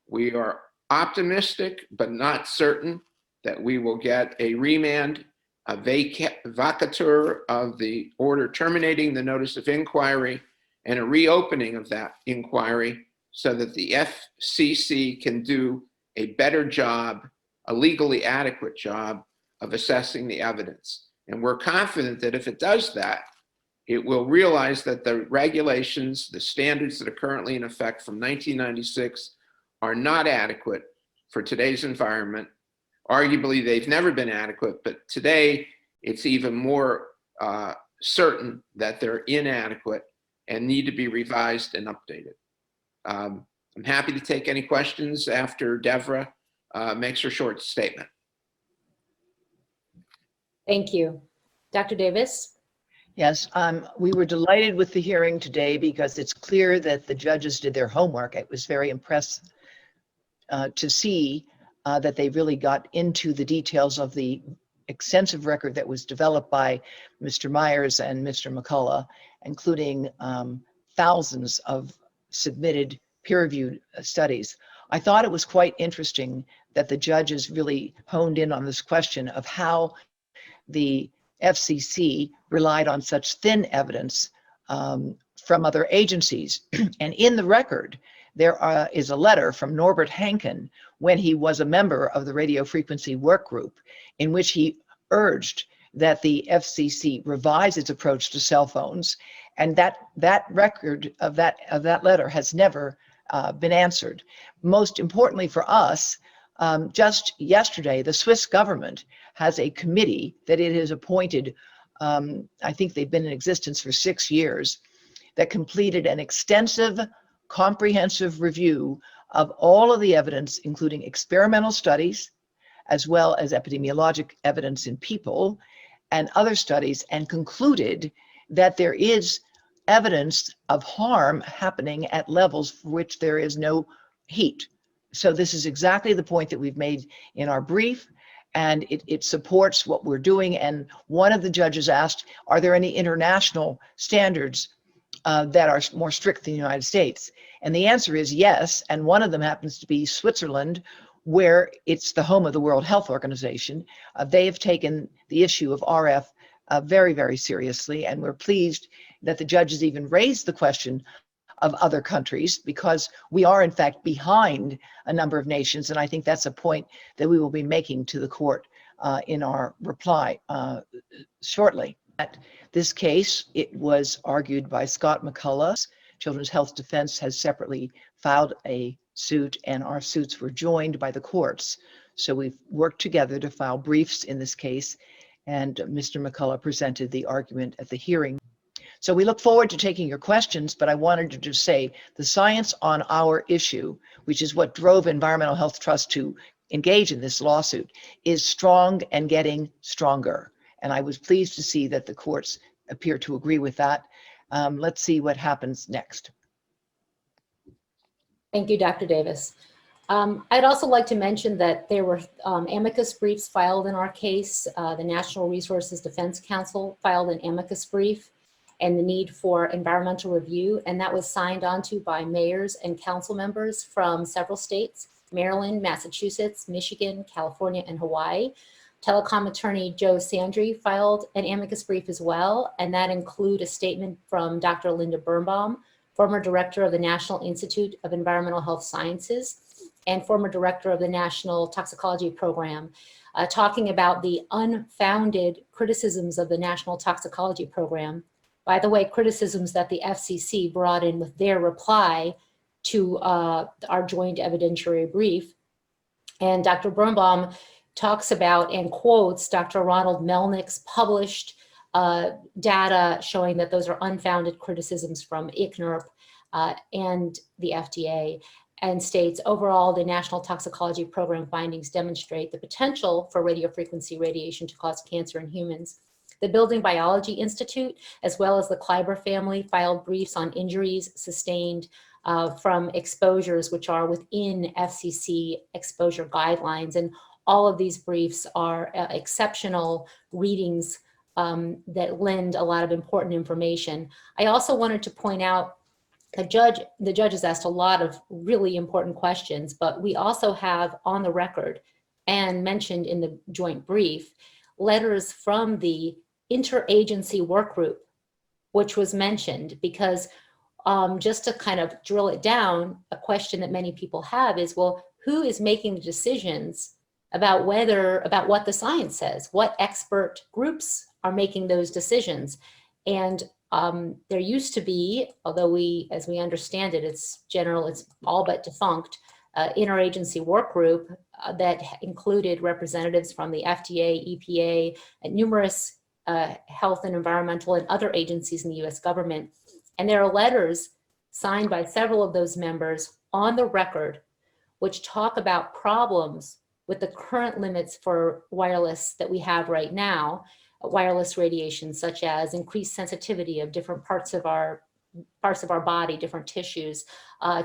We are optimistic, but not certain, that we will get a remand, a vacatur of the order terminating the notice of inquiry, and a reopening of that inquiry so that the FCC can do a better job, a legally adequate job of assessing the evidence. And we're confident that if it does that, it will realize that the regulations, the standards that are currently in effect from 1996 are not adequate for today's environment. Arguably, they've never been adequate, but today it's even more certain that they're inadequate and need to be revised and updated. I'm happy to take any questions after Devra makes her short statement. Thank you. Dr. Davis? Yes, we were delighted with the hearing today because it's clear that the judges did their homework. It was very impressive to see that they really got into the details of the extensive record that was developed by Mr. Myers and Mr. McCullough, including thousands of submitted peer-reviewed studies. I thought it was quite interesting that the judges really honed in on this question of how the FCC relied on such thin evidence from other agencies. And in the record, there is a letter from Norbert Hanken when he was a member of the radio frequency work group, in which he urged that the FCC revise its approach to cell phones, and that record of that letter has never been answered. Most importantly for us, just yesterday, the Swiss government has a committee that it has appointed. I think they've been in existence for 6 years, that completed an extensive, comprehensive review of all of the evidence, including experimental studies, as well as epidemiologic evidence in people and other studies, and concluded that there is evidence of harm happening at levels for which there is no heat. So this is exactly the point that we've made in our brief, and it supports what we're doing. And one of the judges asked, are there any international standards that are more strict than the United States? And the answer is yes, and one of them happens to be Switzerland, where it's the home of the World Health Organization. They have taken the issue of RF very, very seriously, and we're pleased that the judges even raised the question of other countries, because we are in fact behind a number of nations, and I think that's a point that we will be making to the court in our reply shortly. At this case, it was argued by Scott McCullough. Children's Health Defense has separately filed a suit, and our suits were joined by the courts. So we've worked together to file briefs in this case, and Mr. McCullough presented the argument at the hearing. So we look forward to taking your questions, but I wanted to just say the science on our issue, which is what drove Environmental Health Trust to engage in this lawsuit, is strong and getting stronger. And I was pleased to see that the courts appear to agree with that. Let's see what happens next. Thank you, Dr. Davis. I'd also like to mention that there were amicus briefs filed in our case. The National Resources Defense Council filed an amicus brief and the need for environmental review, and that was signed onto by mayors and council members from several states: Maryland, Massachusetts, Michigan, California, and Hawaii. Telecom attorney Joe Sandry filed an amicus brief as well, and that include a statement from Dr. Linda Birnbaum, former director of the National Institute of Environmental Health Sciences and former director of the National Toxicology Program, talking about the unfounded criticisms of the National Toxicology Program. By the way, criticisms that the FCC brought in with their reply to our joint evidentiary brief. And Dr. Birnbaum talks about and quotes Dr. Ronald Melnick's published data showing that those are unfounded criticisms from ICNIRP and the FDA, and states, overall, the National Toxicology Program findings demonstrate the potential for radiofrequency radiation to cause cancer in humans. The Building Biology Institute, as well as the Kleiber family, filed briefs on injuries sustained from exposures which are within FCC exposure guidelines. And all of these briefs are exceptional readings that lend a lot of important information. I also wanted to point out the judge has asked a lot of really important questions, but we also have on the record and mentioned in the joint brief letters from the interagency work group, which was mentioned because just to kind of drill it down, a question that many people have is, well, who is making the decisions about what the science says? What expert groups are making those decisions? And there used to be, although as we understand it, it's all but defunct, interagency work group that included representatives from the FDA, EPA, and numerous health and environmental and other agencies in the US government. And there are letters signed by several of those members on the record, which talk about problems with the current limits for wireless that we have right now, wireless radiation, such as increased sensitivity of different parts of our body, different tissues,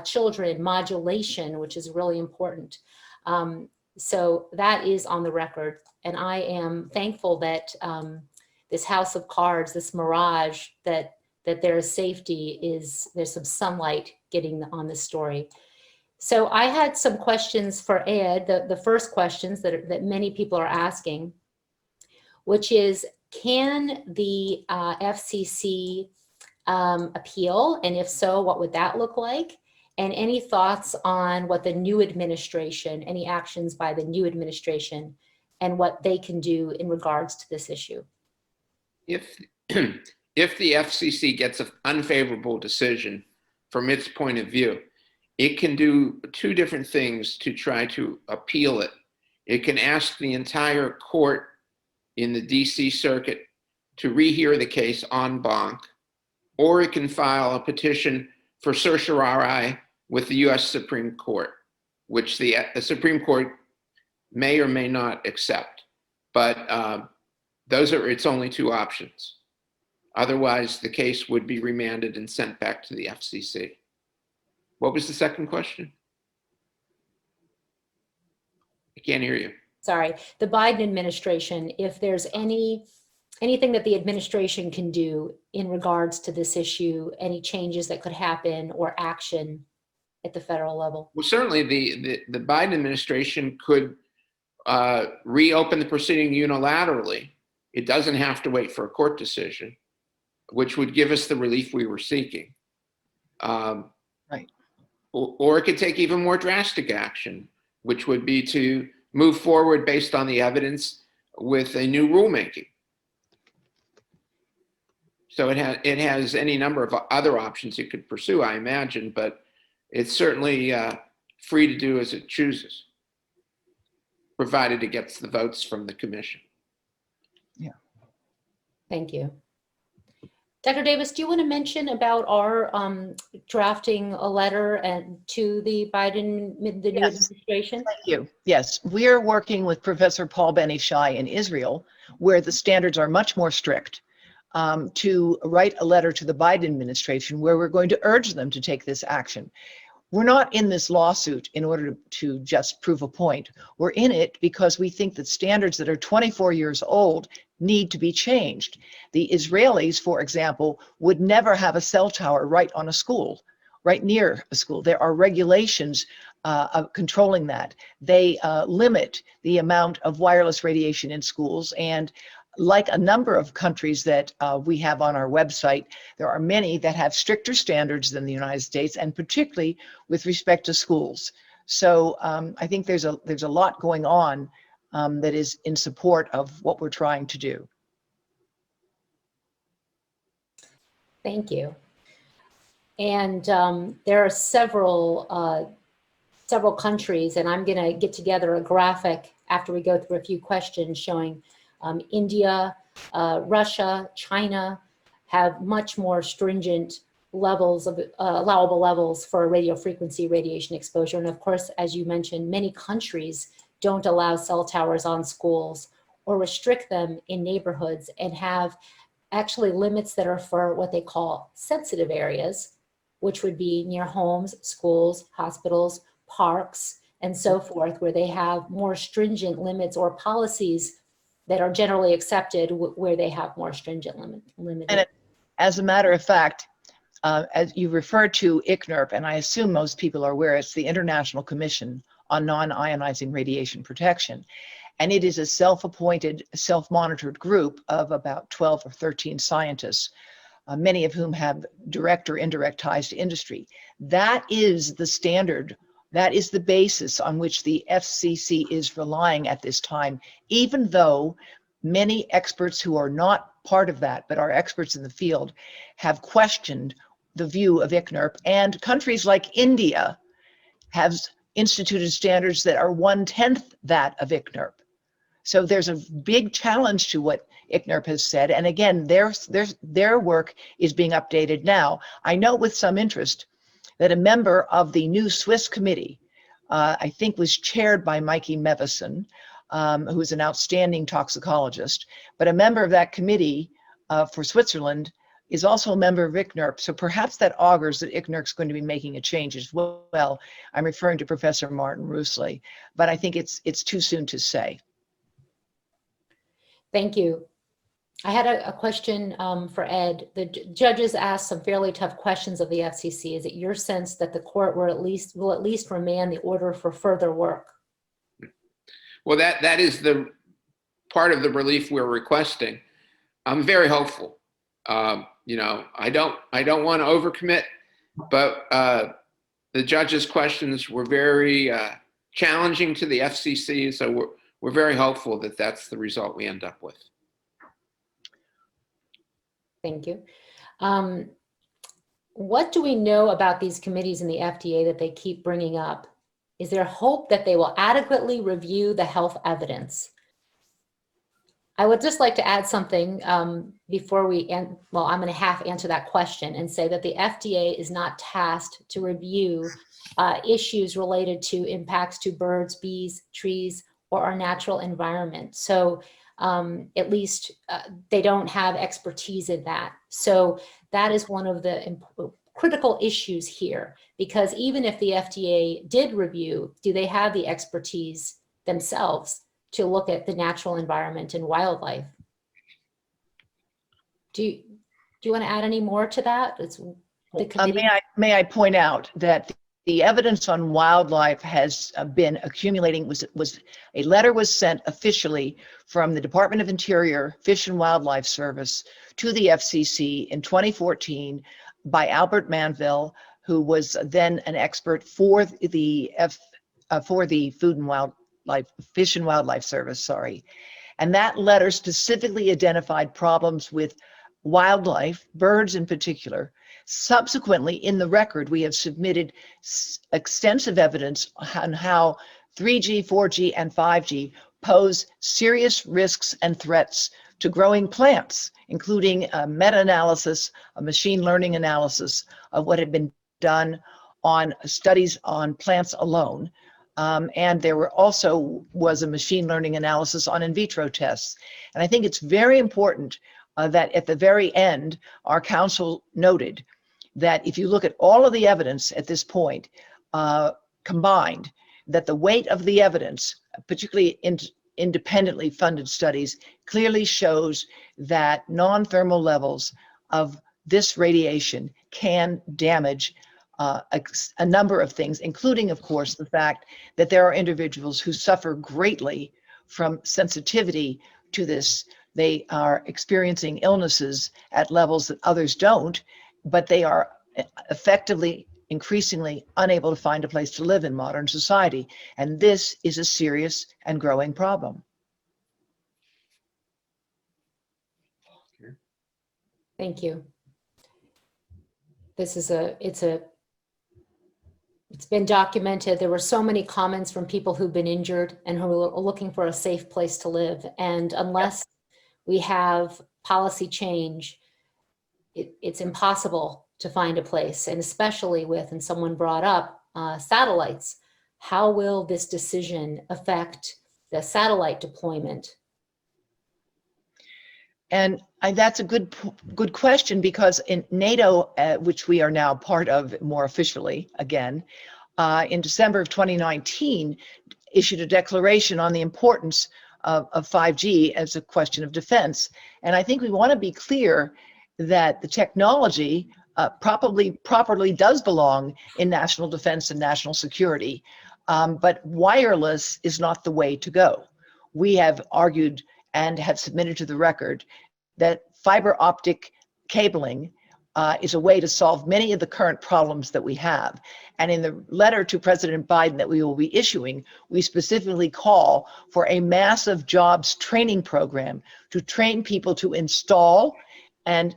children, modulation, which is really important. So that is on the record. And I am thankful that this house of cards, this mirage, that there is safety, there's some sunlight getting on this story. So I had some questions for Ed, the first questions that many people are asking, which is, can the FCC appeal? And if so, what would that look like? And any thoughts on what the new administration, any actions by the new administration and what they can do in regards to this issue? If the FCC gets an unfavorable decision from its point of view, it can do two different things to try to appeal it. It can ask the entire court in the DC circuit to rehear the case en banc, or it can file a petition for certiorari with the US Supreme Court, which the Supreme Court may or may not accept. But those are its only two options. Otherwise, the case would be remanded and sent back to the FCC. What was the second question? I can't hear you. Sorry, the Biden administration, if there's anything that the administration can do in regards to this issue, any changes that could happen or action at the federal level? Well, certainly the Biden administration could reopen the proceeding unilaterally. It doesn't have to wait for a court decision, which would give us the relief we were seeking. Right. Or it could take even more drastic action, which would be to move forward based on the evidence with a new rulemaking. So it has any number of other options it could pursue, I imagine, but it's certainly free to do as it chooses, provided it gets the votes from the commission. Yeah. Thank you. Dr. Davis, do you want to mention about our drafting a letter and to the Biden, the new Yes. administration? Thank you. Yes, we are working with Professor Paul Ben-Ishai in Israel, where the standards are much more strict, to write a letter to the Biden administration where we're going to urge them to take this action. We're not in this lawsuit in order to just prove a point. We're in it because we think that standards that are 24 years old need to be changed. The Israelis, for example, would never have a cell tower right on a school, right near a school. There are regulations controlling that. They limit the amount of wireless radiation in schools, and like a number of countries that we have on our website, there are many that have stricter standards than the United States, and particularly with respect to schools. So I think there's a lot going on that is in support of what we're trying to do. Thank you. And there are several countries, and I'm going to get together a graphic after we go through a few questions showing India, Russia, China have much more stringent levels of allowable levels for radio frequency radiation exposure. And of course, as you mentioned, many countries don't allow cell towers on schools or restrict them in neighborhoods, and have actually limits that are for what they call sensitive areas, which would be near homes, schools, hospitals, parks, and so forth, where they have more stringent limits or policies that are generally accepted where they have more stringent limits. And as a matter of fact, as you refer to ICNIRP, and I assume most people are aware, it's the International Commission on Non-Ionizing Radiation Protection. And it is a self-appointed, self-monitored group of about 12 or 13 scientists, many of whom have direct or indirect ties to industry. That is the standard. That is the basis on which the FCC is relying at this time, even though many experts who are not part of that, but are experts in the field, have questioned the view of ICNIRP. And countries like India have instituted standards that are 1/10 that of ICNIRP. So there's a big challenge to what ICNIRP has said. And again, their work is being updated now. I note with some interest that a member of the new Swiss committee, I think was chaired by Mikey Mevison, who is an outstanding toxicologist, but a member of that committee for Switzerland is also a member of ICNIRP. So perhaps that augurs that ICNIRP is going to be making a change as well. I'm referring to Professor Martin Russley, but I think it's too soon to say. Thank you. I had a question for Ed. The judges asked some fairly tough questions of the FCC. Is it your sense that the court will at least remand the order for further work? Well, that is the part of the relief we're requesting. I'm very hopeful. I don't want to overcommit, but the judges' questions were very challenging to the FCC, so we're very hopeful that that's the result we end up with. Thank you. What do we know about these committees in the FDA that they keep bringing up? Is there hope that they will adequately review the health evidence? I would just like to add something before we end. Well, I'm going to half answer that question and say that the FDA is not tasked to review issues related to impacts to birds, bees, trees, or our natural environment. So at least they don't have expertise in that. So that is one of the critical issues here, because even if the FDA did review, do they have the expertise themselves to look at the natural environment and wildlife? Do you want to add any more to that? It's the committee. May I point out that the evidence on wildlife has been accumulating. A letter was sent officially from the Department of Interior Fish and Wildlife Service to the FCC in 2014 by Albert Manville, who was then an expert for the Fish and Wildlife Service, sorry. And that letter specifically identified problems with wildlife, birds in particular. Subsequently, in the record, we have submitted extensive evidence on how 3G, 4G, and 5G pose serious risks and threats to growing plants, including a meta-analysis, a machine learning analysis of what had been done on studies on plants alone. And there was a machine learning analysis on in vitro tests. And I think it's very important that at the very end, our counsel noted that if you look at all of the evidence at this point combined, that the weight of the evidence, particularly in independently funded studies, clearly shows that non-thermal levels of this radiation can damage a number of things, including, of course, the fact that there are individuals who suffer greatly from sensitivity to this. They are experiencing illnesses at levels that others don't, but they are effectively, increasingly unable to find a place to live in modern society. And this is a serious and growing problem. Thank you. This is it's been documented. There were so many comments from people who've been injured and who are looking for a safe place to live. And unless we have policy change, it's impossible to find a place. And especially with, and someone brought up, satellites. How will this decision affect the satellite deployment? And that's a good question, because in NATO, which we are now part of more officially again, in December of 2019, issued a declaration on the importance of 5G as a question of defense. And I think we want to be clear that the technology properly does belong in national defense and national security, but wireless is not the way to go. We have argued and have submitted to the record that fiber optic cabling is a way to solve many of the current problems that we have. And in the letter to President Biden that we will be issuing, we specifically call for a massive jobs training program to train people to install and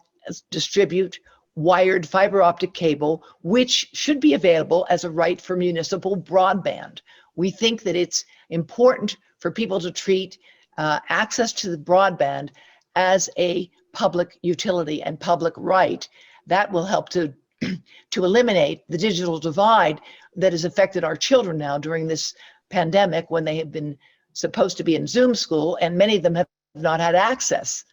distribute wired fiber optic cable, which should be available as a right for municipal broadband. We think that it's important for people to treat access to the broadband as a public utility and public right. That will help to eliminate the digital divide that has affected our children now during this pandemic, when they have been supposed to be in Zoom school, and many of them have not had access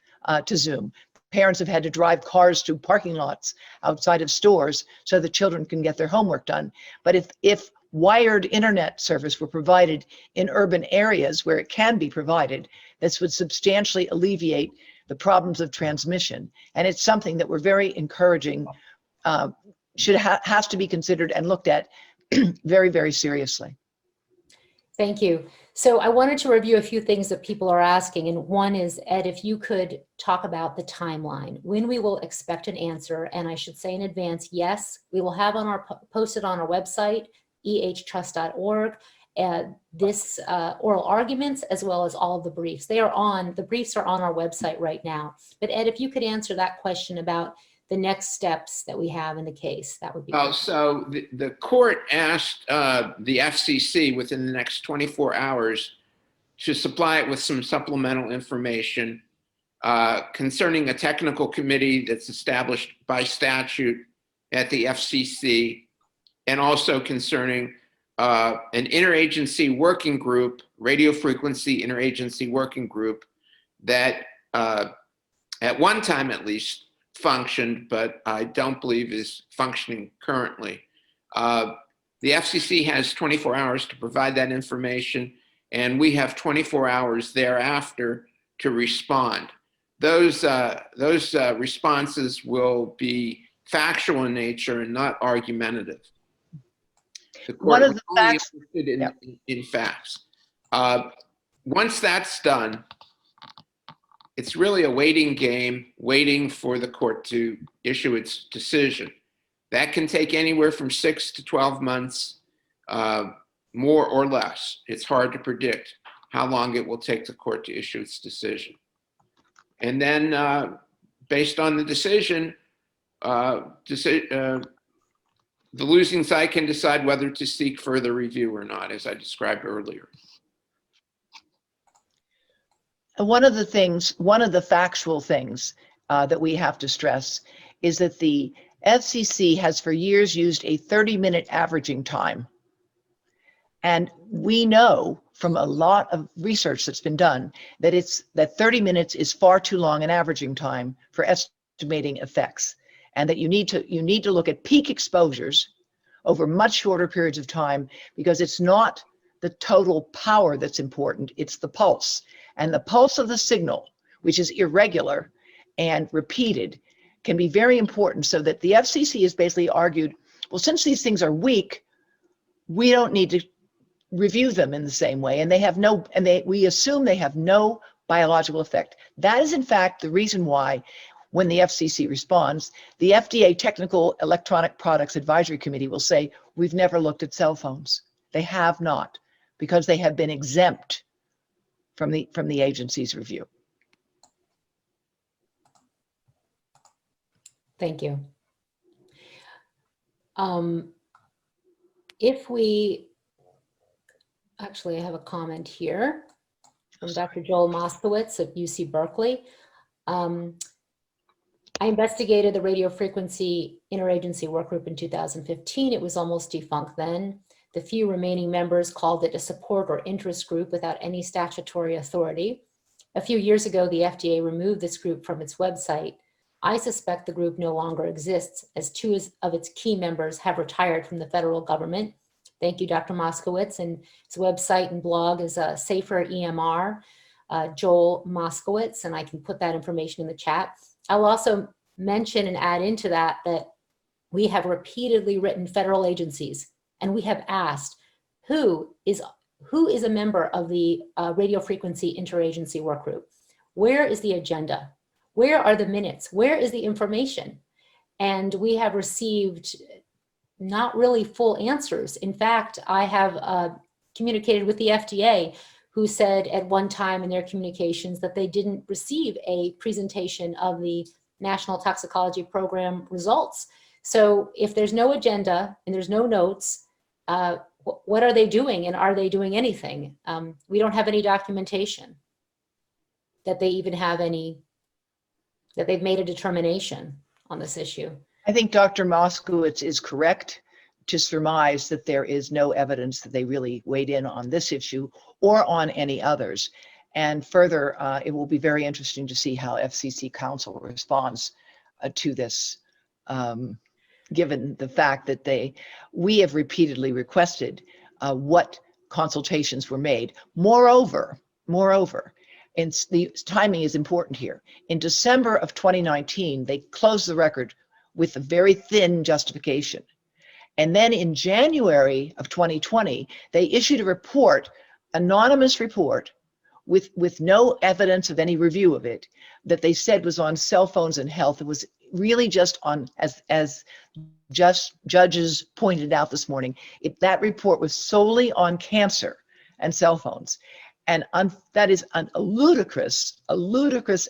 to Zoom. Parents have had to drive cars to parking lots outside of stores so the children can get their homework done. But if wired internet service were provided in urban areas where it can be provided, this would substantially alleviate the problems of transmission. And it's something that we're very encouraging, has to be considered and looked at very, very seriously. Thank you. So I wanted to review a few things that people are asking. And one is, Ed, if you could talk about the timeline, when we will expect an answer. And I should say in advance, yes, we will have posted on our website, ehtrust.org, this oral arguments, as well as all of the briefs. The briefs are on our website right now. But Ed, if you could answer that question about the next steps that we have in the case, that would be great. So the court asked the FCC within the next 24 hours to supply it with some supplemental information concerning a technical committee that's established by statute at the FCC, and also concerning an interagency working group, radio frequency interagency working group, that at one time at least functioned, but I don't believe is functioning currently. The FCC has 24 hours to provide that information, and we have 24 hours thereafter to respond. Those responses will be factual in nature and not argumentative. The court One of the only facts, interested in facts. Once that's done, it's really a waiting game, waiting for the court to issue its decision. That can take anywhere from 6 to 12 months, more or less. It's hard to predict how long it will take the court to issue its decision. And then based on the decision, the losing side can decide whether to seek further review or not, as I described earlier. one of the factual things that we have to stress is that the FCC has for years used a 30-minute averaging time. And we know from a lot of research that's been done that 30 minutes is far too long an averaging time for estimating effects, and that you need to look at peak exposures over much shorter periods of time, because it's not the total power that's important, it's the pulse. And the pulse of the signal, which is irregular and repeated, can be very important, so that the FCC has basically argued, well, since these things are weak, we don't need to review them in the same way, and we assume they have no biological effect. That is in fact the reason why, when the FCC responds, the FDA Technical Electronic Products Advisory Committee will say, we've never looked at cell phones. They have not, because they have been exempt from the agency's review. Thank you. Actually, I have a comment here from Dr. Joel Moskowitz of UC Berkeley. I investigated the radiofrequency interagency workgroup in 2015. It was almost defunct then. The few remaining members called it a support or interest group without any statutory authority. A few years ago, the FDA removed this group from its website. I suspect the group no longer exists, as two of its key members have retired from the federal government. Thank you, Dr. Moskowitz. And his website and blog is Safer EMR, Joel Moskowitz, and I can put that information in the chat. I'll also mention and add into that we have repeatedly written federal agencies, and we have asked who is a member of the radiofrequency interagency workgroup? Where is the agenda? Where are the minutes? Where is the information? And we have received not really full answers. In fact, I have communicated with the FDA, who said at one time in their communications that they didn't receive a presentation of the National Toxicology Program results. So if there's no agenda and there's no notes, what are they doing, and are they doing anything? We don't have any documentation that they even have that they've made a determination on this issue. I think Dr. Moskowitz is correct to surmise that there is no evidence that they really weighed in on this issue or on any others. And further, it will be very interesting to see how FCC counsel responds to this, given the fact that we have repeatedly requested what consultations were made. Moreover, and the timing is important here. In December of 2019, they closed the record with a very thin justification. And then in January of 2020, they issued a report, anonymous report, with no evidence of any review of it, that they said was on cell phones and health. It was really just on, as judges pointed out this morning, that report was solely on cancer and cell phones. And that is a ludicrous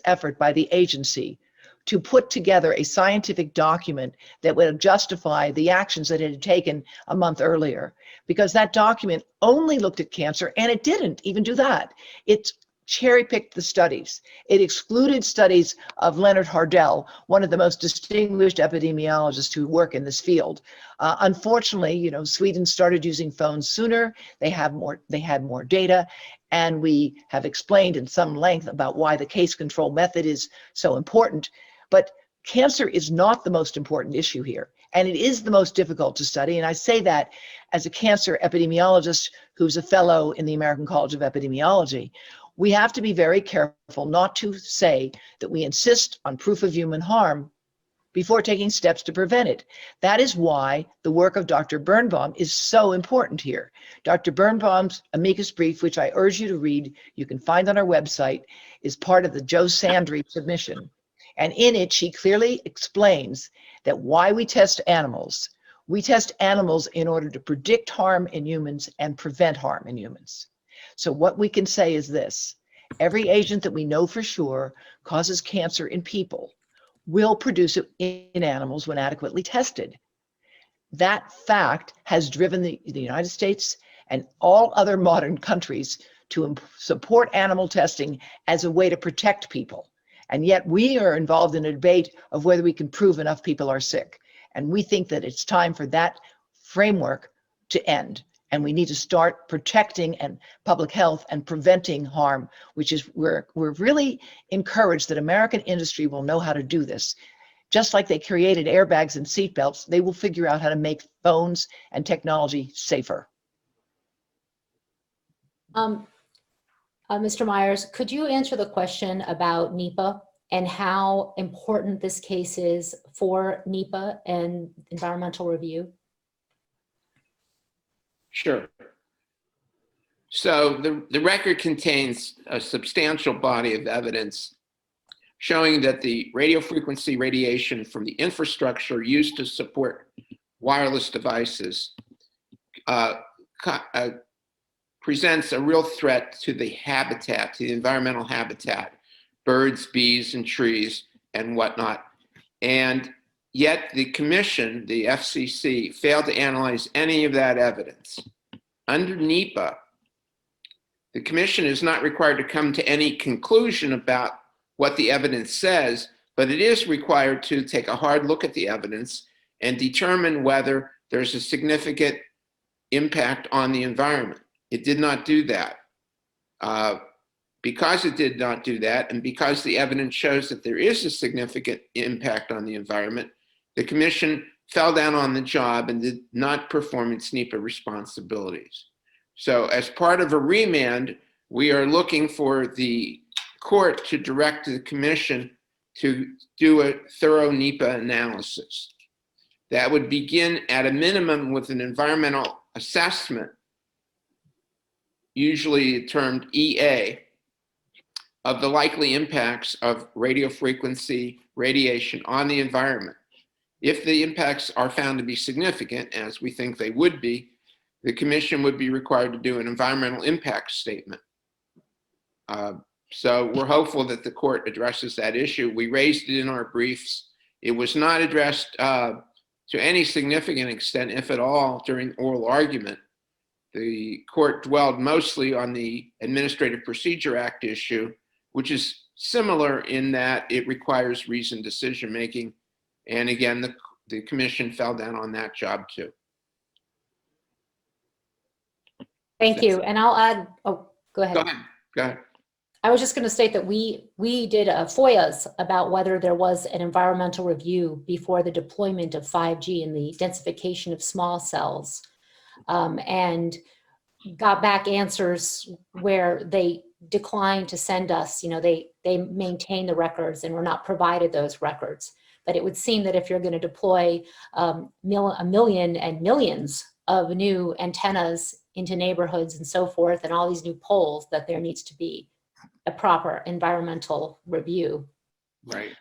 effort by the agency to put together a scientific document that would justify the actions that it had taken a month earlier, because that document only looked at cancer, and it didn't even do that. It cherry-picked the studies. It excluded studies of Leonard Hardell, one of the most distinguished epidemiologists who work in this field. Unfortunately, Sweden started using phones sooner. They had more data, and we have explained in some length about why the case control method is so important. But cancer is not the most important issue here, and it is the most difficult to study. And I say that as a cancer epidemiologist who's a fellow in the American College of Epidemiology. We have to be very careful not to say that we insist on proof of human harm before taking steps to prevent it. That is why the work of Dr. Birnbaum is so important here. Dr. Birnbaum's amicus brief, which I urge you to read, you can find on our website, is part of the Joe Sandry submission. And in it, she clearly explains that why we test animals in order to predict harm in humans and prevent harm in humans. So what we can say is this: every agent that we know for sure causes cancer in people will produce it in animals when adequately tested. That fact has driven the United States and all other modern countries to support animal testing as a way to protect people. And yet we are involved in a debate of whether we can prove enough people are sick. And we think that it's time for that framework to end. And we need to start protecting and public health and preventing harm, which is we're really encouraged that American industry will know how to do this. Just like they created airbags and seatbelts, they will figure out how to make phones and technology safer. Mr. Myers, could you answer the question about NEPA and how important this case is for NEPA and environmental review? Sure. So the record contains a substantial body of evidence showing that the radio frequency radiation from the infrastructure used to support wireless devices presents a real threat to the habitat, to the environmental habitat, birds, bees, and trees, and whatnot. And yet the commission, the FCC, failed to analyze any of that evidence. Under NEPA, the commission is not required to come to any conclusion about what the evidence says, but it is required to take a hard look at the evidence and determine whether there's a significant impact on the environment. It did not do that. Because it did not do that, and because the evidence shows that there is a significant impact on the environment, the commission fell down on the job and did not perform its NEPA responsibilities. So as part of a remand, we are looking for the court to direct the commission to do a thorough NEPA analysis. That would begin at a minimum with an environmental assessment, usually termed EA, of the likely impacts of radio frequency radiation on the environment. If the impacts are found to be significant, as we think they would be, the commission would be required to do an environmental impact statement. So we're hopeful that the court addresses that issue. We raised it in our briefs. It was not addressed to any significant extent, if at all, during oral argument. The court dwelled mostly on the Administrative Procedure Act issue, which is similar in that it requires reasoned decision-making. And again, the commission fell down on that job too. Thank you. And I'll add, oh, go ahead. Go ahead. I was just going to state that we did a FOIAs about whether there was an environmental review before the deployment of 5G and the densification of small cells, and got back answers where they declined to send us, they maintain the records and were not provided those records. But it would seem that if you're going to deploy a million and millions of new antennas into neighborhoods and so forth, and all these new poles, that there needs to be a proper environmental review. Right.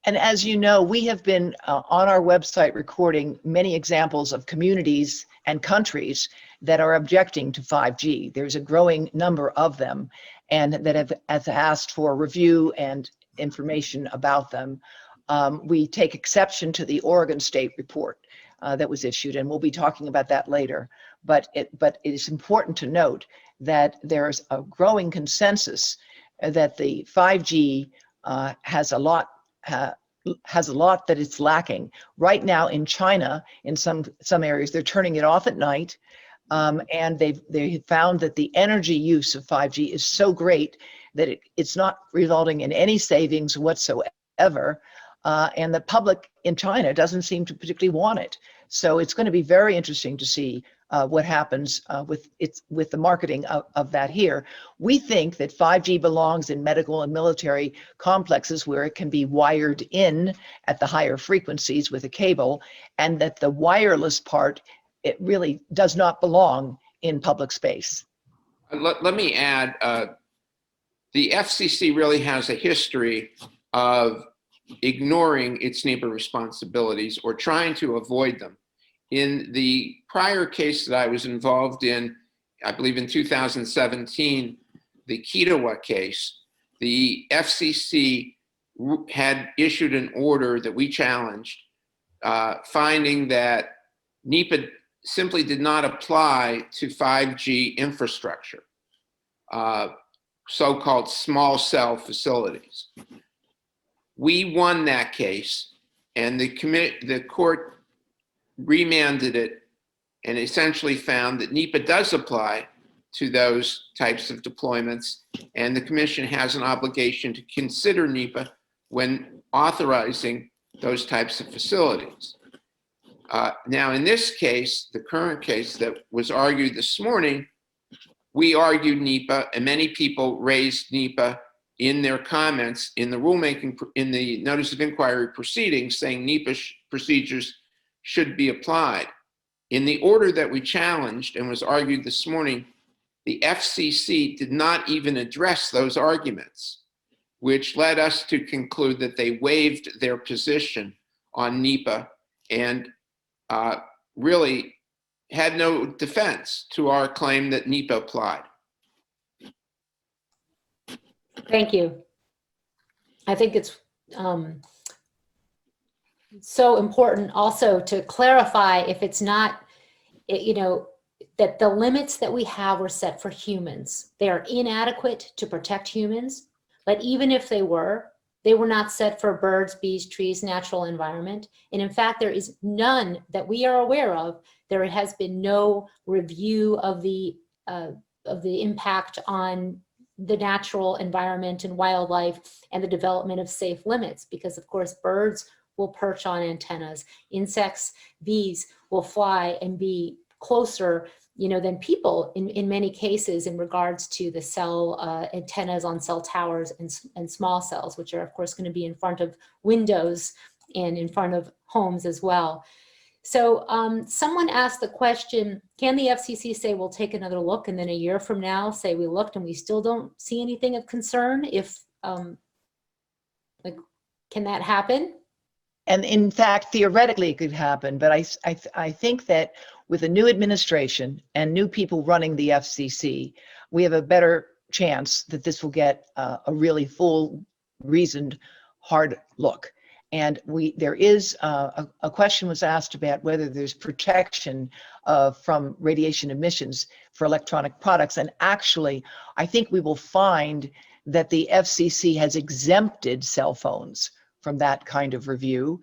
And as you know, we have been on our website recording many examples of communities and countries that are objecting to 5G. There's a growing number of them, and that have asked for review and information about them. We take exception to the Oregon State report that was issued, and we'll be talking about that later. But it is important to note that there's a growing consensus that the 5G has a lot that it's lacking. Right now in China, in some areas, they're turning it off at night, and they found that the energy use of 5G is so great that it's not resulting in any savings whatsoever, and the public in China doesn't seem to particularly want it. So it's going to be very interesting to see what happens with the marketing of that here. We think that 5G belongs in medical and military complexes where it can be wired in at the higher frequencies with a cable, and that the wireless part, it really does not belong in public space. Let me add, the FCC really has a history of ignoring its NEPA responsibilities or trying to avoid them. In the prior case that I was involved in, I believe in 2017, the Kitawa case, the FCC had issued an order that we challenged, finding that NEPA simply did not apply to 5G infrastructure. so-called small cell facilities. We won that case, and the court remanded it and essentially found that NEPA does apply to those types of deployments, and the commission has an obligation to consider NEPA when authorizing those types of facilities. Now, in this case, the current case that was argued this morning, we argued NEPA, and many people raised NEPA in their comments in the rulemaking, in the notice of inquiry proceedings, saying NEPA procedures should be applied. In the order that we challenged and was argued this morning, the FCC did not even address those arguments, which led us to conclude that they waived their position on NEPA and really had no defense to our claim that NEPA applied. Thank you. I think it's so important also to clarify, if it's not, that the limits that we have were set for humans. They are inadequate to protect humans, but even if they were not set for birds, bees, trees, natural environment. And in fact, there is none that we are aware of. There has been no review of the impact on the natural environment and wildlife and the development of safe limits, because of course birds will perch on antennas, insects, bees will fly and be closer than people in many cases in regards to the cell antennas on cell towers and small cells, which are of course going to be in front of windows and in front of homes as well. So someone asked the question, can the FCC say we'll take another look, and then a year from now say we looked and we still don't see anything of concern? If can that happen? And in fact, theoretically it could happen, but I think that with a new administration and new people running the FCC, we have a better chance that this will get a really full, reasoned, hard look. And there is a question was asked about whether there's protection from radiation emissions for electronic products. And actually, I think we will find that the FCC has exempted cell phones from that kind of review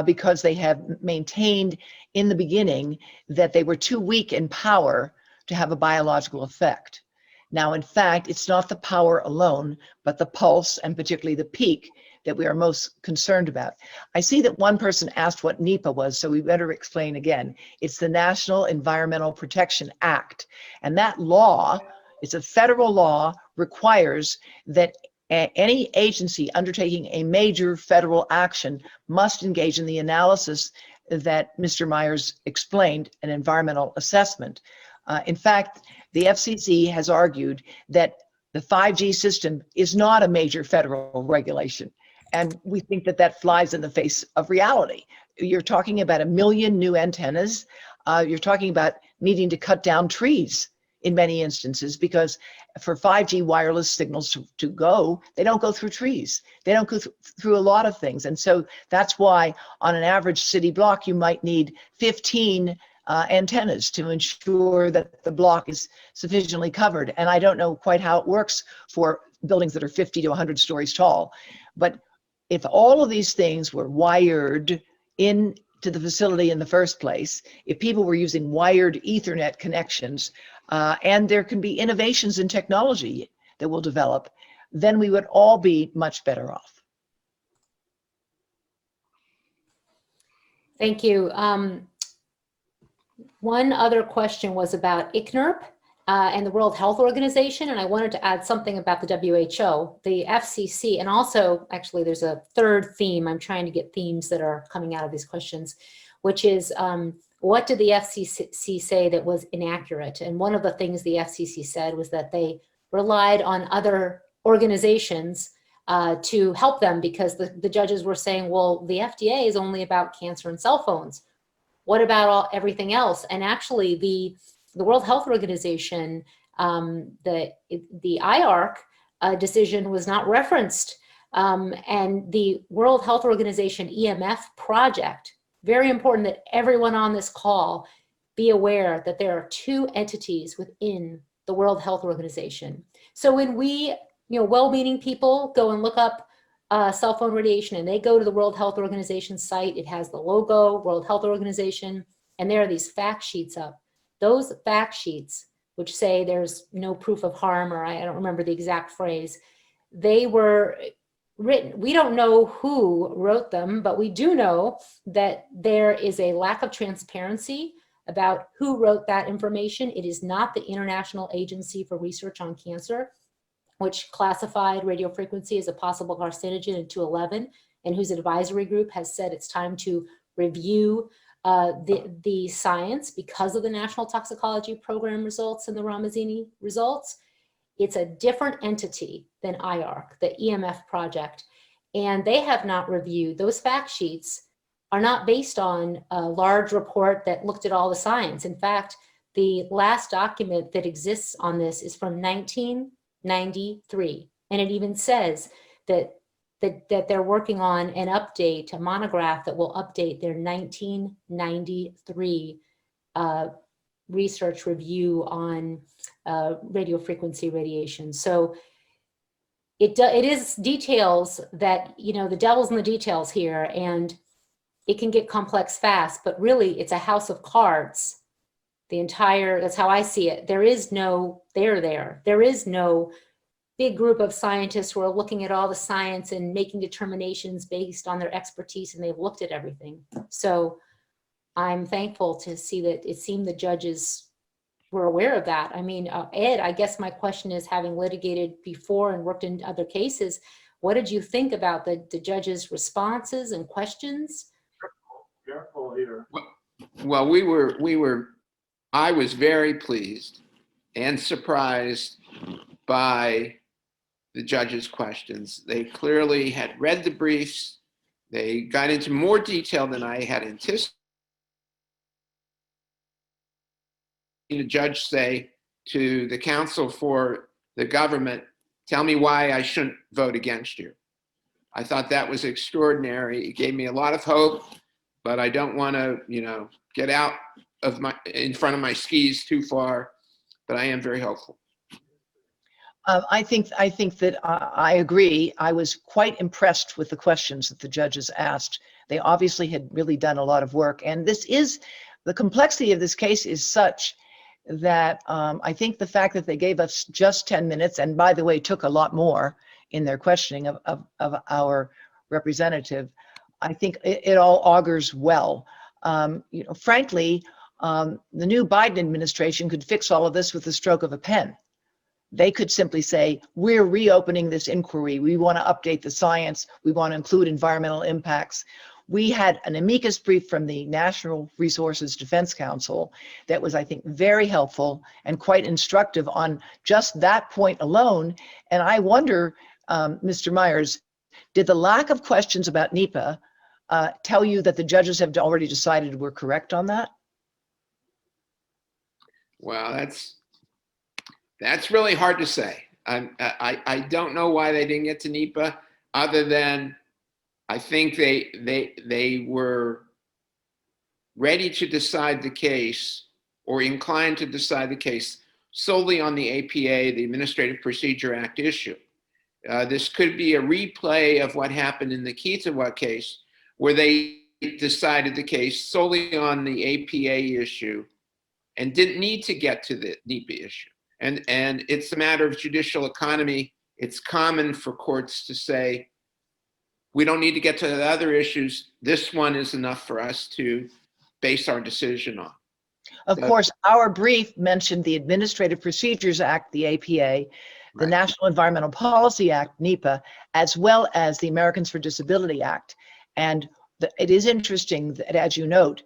because they have maintained in the beginning that they were too weak in power to have a biological effect. Now, in fact, it's not the power alone, but the pulse and particularly the peak that we are most concerned about. I see that one person asked what NEPA was, so we better explain again. It's the National Environmental Protection Act. And that law, it's a federal law, requires that any agency undertaking a major federal action must engage in the analysis that Mr. Myers explained, an environmental assessment. In fact, the FCC has argued that the 5G system is not a major federal regulation. And we think that that flies in the face of reality. You're talking about 1 million new antennas. You're talking about needing to cut down trees in many instances, because for 5G wireless signals to go, they don't go through trees. They don't go through a lot of things. And so that's why on an average city block, you might need 15 antennas to ensure that the block is sufficiently covered. And I don't know quite how it works for buildings that are 50 to 100 stories tall. But if all of these things were wired into the facility in the first place, if people were using wired Ethernet connections, and there can be innovations in technology that will develop, then we would all be much better off. Thank you. One other question was about ICNIRP and the World Health Organization, and I wanted to add something about the WHO, the FCC, and also, actually, there's a third theme. I'm trying to get themes that are coming out of these questions, which is what did the FCC say that was inaccurate? And one of the things the FCC said was that they relied on other organizations to help them, because the judges were saying, well, the FDA is only about cancer and cell phones. What about everything else? And actually, the World Health Organization, the IARC decision was not referenced. And the World Health Organization EMF project, very important that everyone on this call be aware that there are two entities within the World Health Organization. So when we, well-meaning people go and look up cell phone radiation and they go to the World Health Organization site, it has the logo, World Health Organization, and there are these fact sheets up. Those fact sheets, which say there's no proof of harm, or I don't remember the exact phrase, they were written. We don't know who wrote them, but we do know that there is a lack of transparency about who wrote that information. It is not the International Agency for Research on Cancer, which classified radiofrequency as a possible carcinogen in 2011, and whose advisory group has said it's time to review the science because of the National Toxicology Program results and the Ramazzini results. It's a different entity than IARC, the EMF project, and they have not reviewed. Those fact sheets are not based on a large report that looked at all the science. In fact, the last document that exists on this is from 1993, and it even says that they're working on an update, a monograph that will update their 1993 research review on radiofrequency radiation. So it is details that, the devil's in the details here, and it can get complex fast, but really it's a house of cards. That's how I see it. There is no there. There is no big group of scientists who are looking at all the science and making determinations based on their expertise, and they've looked at everything. So I'm thankful to see that it seemed the judges were aware of that. I mean, Ed, I guess my question is, having litigated before and worked in other cases, what did you think about the judges' responses and questions? Careful here. Well, I was very pleased and surprised by the judges' questions. They clearly had read the briefs. They got into more detail than I had anticipated. The judge say to the counsel for the government, tell me why I shouldn't vote against you. I thought that was extraordinary. It gave me a lot of hope, but I don't want to, get out of in front of my skis too far, but I am very hopeful. I think that I agree. I was quite impressed with the questions that the judges asked. They obviously had really done a lot of work, and the complexity of this case is such that I think the fact that they gave us just 10 minutes, and by the way, took a lot more in their questioning of our representative, I think it all augurs well. Frankly, the new Biden administration could fix all of this with the stroke of a pen. They could simply say, we're reopening this inquiry. We want to update the science. We want to include environmental impacts. We had an amicus brief from the National Resources Defense Council that was, I think, very helpful and quite instructive on just that point alone. And I wonder, Mr. Myers, did the lack of questions about NEPA tell you that the judges have already decided we're correct on that? Well, that's really hard to say. I don't know why they didn't get to NEPA, other than I think they were ready to decide the case, or inclined to decide the case, solely on the APA, the Administrative Procedure Act issue. This could be a replay of what happened in the Kitawa case, where they decided the case solely on the APA issue and didn't need to get to the NEPA issue. And it's a matter of judicial economy. It's common for courts to say, we don't need to get to the other issues. This one is enough for us to base our decision on. Of course, our brief mentioned the Administrative Procedures Act, the APA, the National Environmental Policy Act, NEPA, as well as the Americans for Disability Act. And it is interesting that, as you note,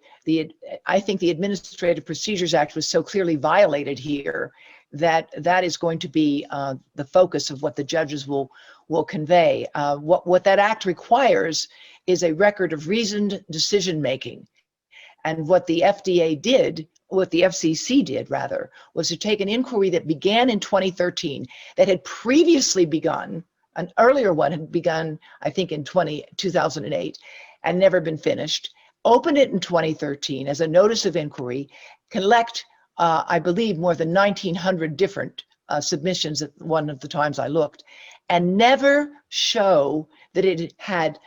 I think the Administrative Procedures Act was so clearly violated here that is going to be the focus of what the judges will convey. What that act requires is a record of reasoned decision-making. And what the FDA did, what the FCC did rather, was to take an inquiry that began in 2013, that had previously begun, an earlier one had begun, I think in 2008, and never been finished, open it in 2013 as a notice of inquiry, collect I believe, more than 1,900 different submissions at one of the times I looked, and never show that it had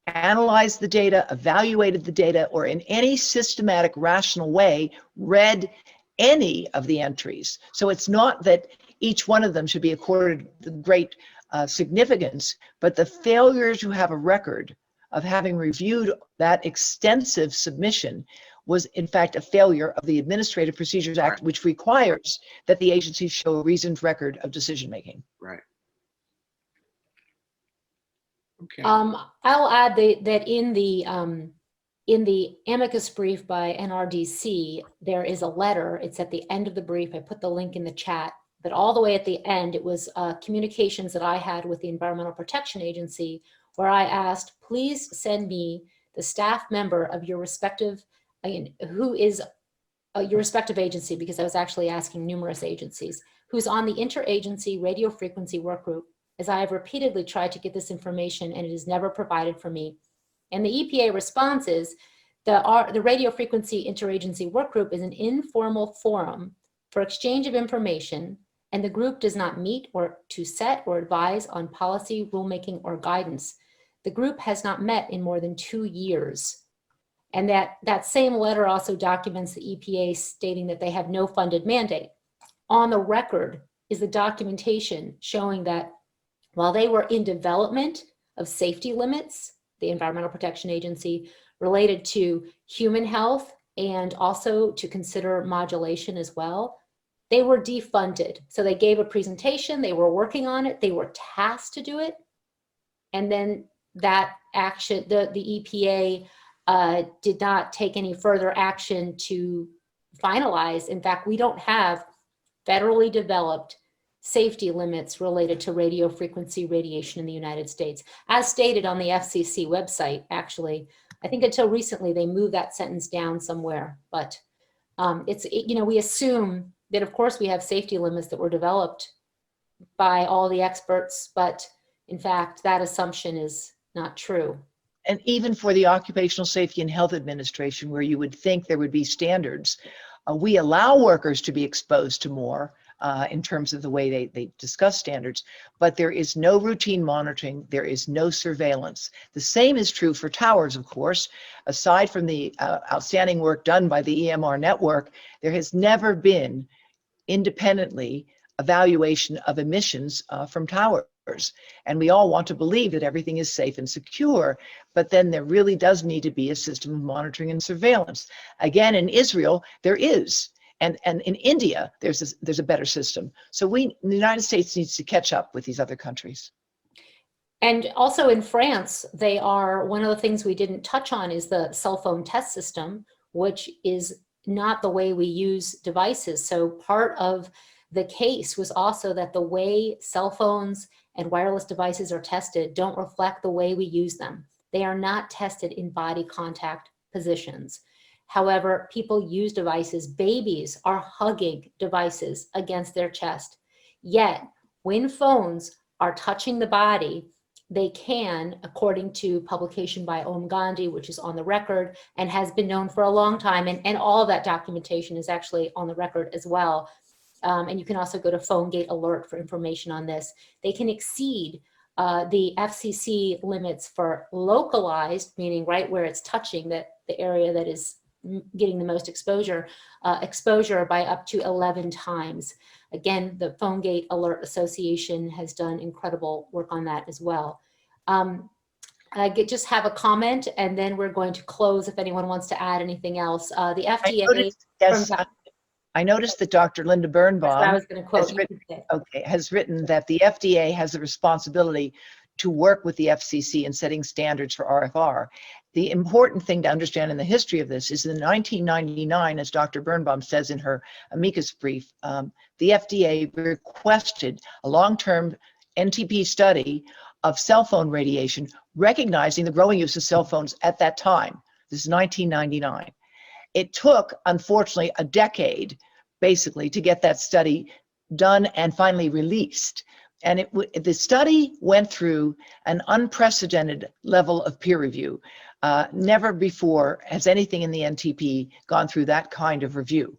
analyzed the data, evaluated the data, or in any systematic, rational way read any of the entries. So it's not that each one of them should be accorded the great significance, but the failure to have a record of having reviewed that extensive submission was in fact a failure of the Administrative Procedures Act, which requires that the agencies show a reasoned record of decision making. Right. Okay. I'll add that in the amicus brief by NRDC, there is a letter. It's at the end of the brief. I put the link in the chat, but all the way at the end, it was communications that I had with the Environmental Protection Agency, where I asked, please send me the staff member of your respective, who is your respective agency, because I was actually asking numerous agencies, who's on the interagency radio frequency work group, as I have repeatedly tried to get this information and it is never provided for me. And the EPA response is, the radio frequency interagency work group is an informal forum for exchange of information, and the group does not meet or to set or advise on policy, rulemaking, or guidance. The group has not met in more than 2 years. And that same letter also documents the EPA stating that they have no funded mandate. On the record is the documentation showing that while they were in development of safety limits, the Environmental Protection Agency, related to human health and also to consider modulation as well, they were defunded. So they gave a presentation, they were working on it, they were tasked to do it. And then that action, the EPA did not take any further action to finalize. In fact, we don't have federally developed safety limits related to radio frequency radiation in the United States. As stated on the FCC website, actually, I think until recently they moved that sentence down somewhere, but we assume that of course we have safety limits that were developed by all the experts, but in fact, that assumption is not true. And even for the Occupational Safety and Health Administration, where you would think there would be standards, we allow workers to be exposed to more in terms of the way they discuss standards, but there is no routine monitoring, there is no surveillance. The same is true for towers, of course. Aside from the outstanding work done by the EMR network, there has never been independently evaluation of emissions from towers. And we all want to believe that everything is safe and secure, but then there really does need to be a system of monitoring and surveillance. Again, in Israel, there is. And in India, there's a better system. So the United States needs to catch up with these other countries. And also in France, one of the things we didn't touch on is the cell phone test system, which is not the way we use devices. So part of the case was also that the way cell phones and wireless devices are tested don't reflect the way we use them. They are not tested in body contact positions. However, people use devices. Babies are hugging devices against their chest. Yet, when phones are touching the body, they can, according to publication by Om Gandhi, which is on the record and has been known for a long time, and all of that documentation is actually on the record as well. And you can also go to PhoneGate Alert for information on this. They can exceed the FCC limits for localized, meaning right where it's touching the area that is getting the most exposure by up to 11 times. Again, the PhoneGate Alert Association has done incredible work on that as well. I just have a comment, and then we're going to close if anyone wants to add anything else. The FDA. I noticed that Dr. Linda Birnbaum I was going to quote has written that the FDA has a responsibility to work with the FCC in setting standards for RFR. The important thing to understand in the history of this is in 1999, as Dr. Birnbaum says in her amicus brief, the FDA requested a long-term NTP study of cell phone radiation, recognizing the growing use of cell phones at that time. This is 1999. It took, unfortunately, a decade, basically, to get that study done and finally released. And the study went through an unprecedented level of peer review. Never before has anything in the NTP gone through that kind of review.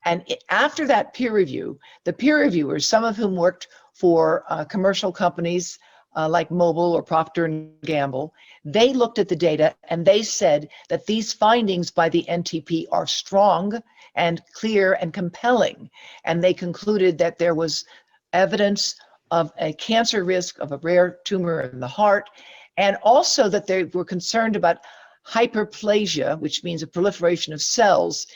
And after that peer review, the peer reviewers, some of whom worked for commercial companies like Mobil or Procter & Gamble, they looked at the data and they said that these findings by the NTP are strong and clear and compelling. And they concluded that there was evidence of a cancer risk of a rare tumor in the heart, and also that they were concerned about hyperplasia, which means a proliferation of cells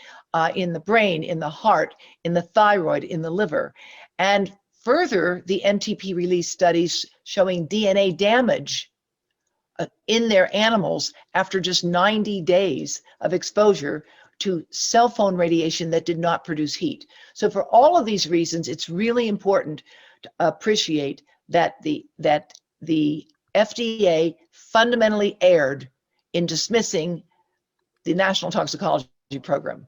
in the brain, in the heart, in the thyroid, in the liver. And further, the NTP released studies showing DNA damage in their animals after just 90 days of exposure to cell phone radiation that did not produce heat. So for all of these reasons, it's really important to appreciate that the FDA fundamentally erred in dismissing the National Toxicology Program,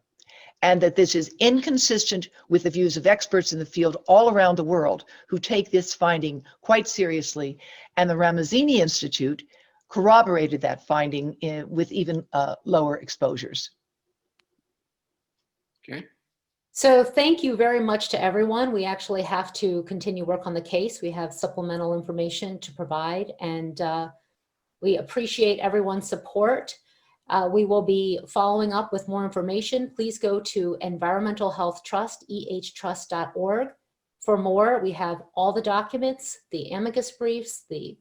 and that this is inconsistent with the views of experts in the field all around the world who take this finding quite seriously. And the Ramazzini Institute corroborated that finding with even lower exposures. Okay. So thank you very much to everyone. We actually have to continue work on the case. We have supplemental information to provide, and we appreciate everyone's support. We will be following up with more information. Please go to Environmental Health Trust, ehtrust.org. For more, we have all the documents, the amicus briefs, the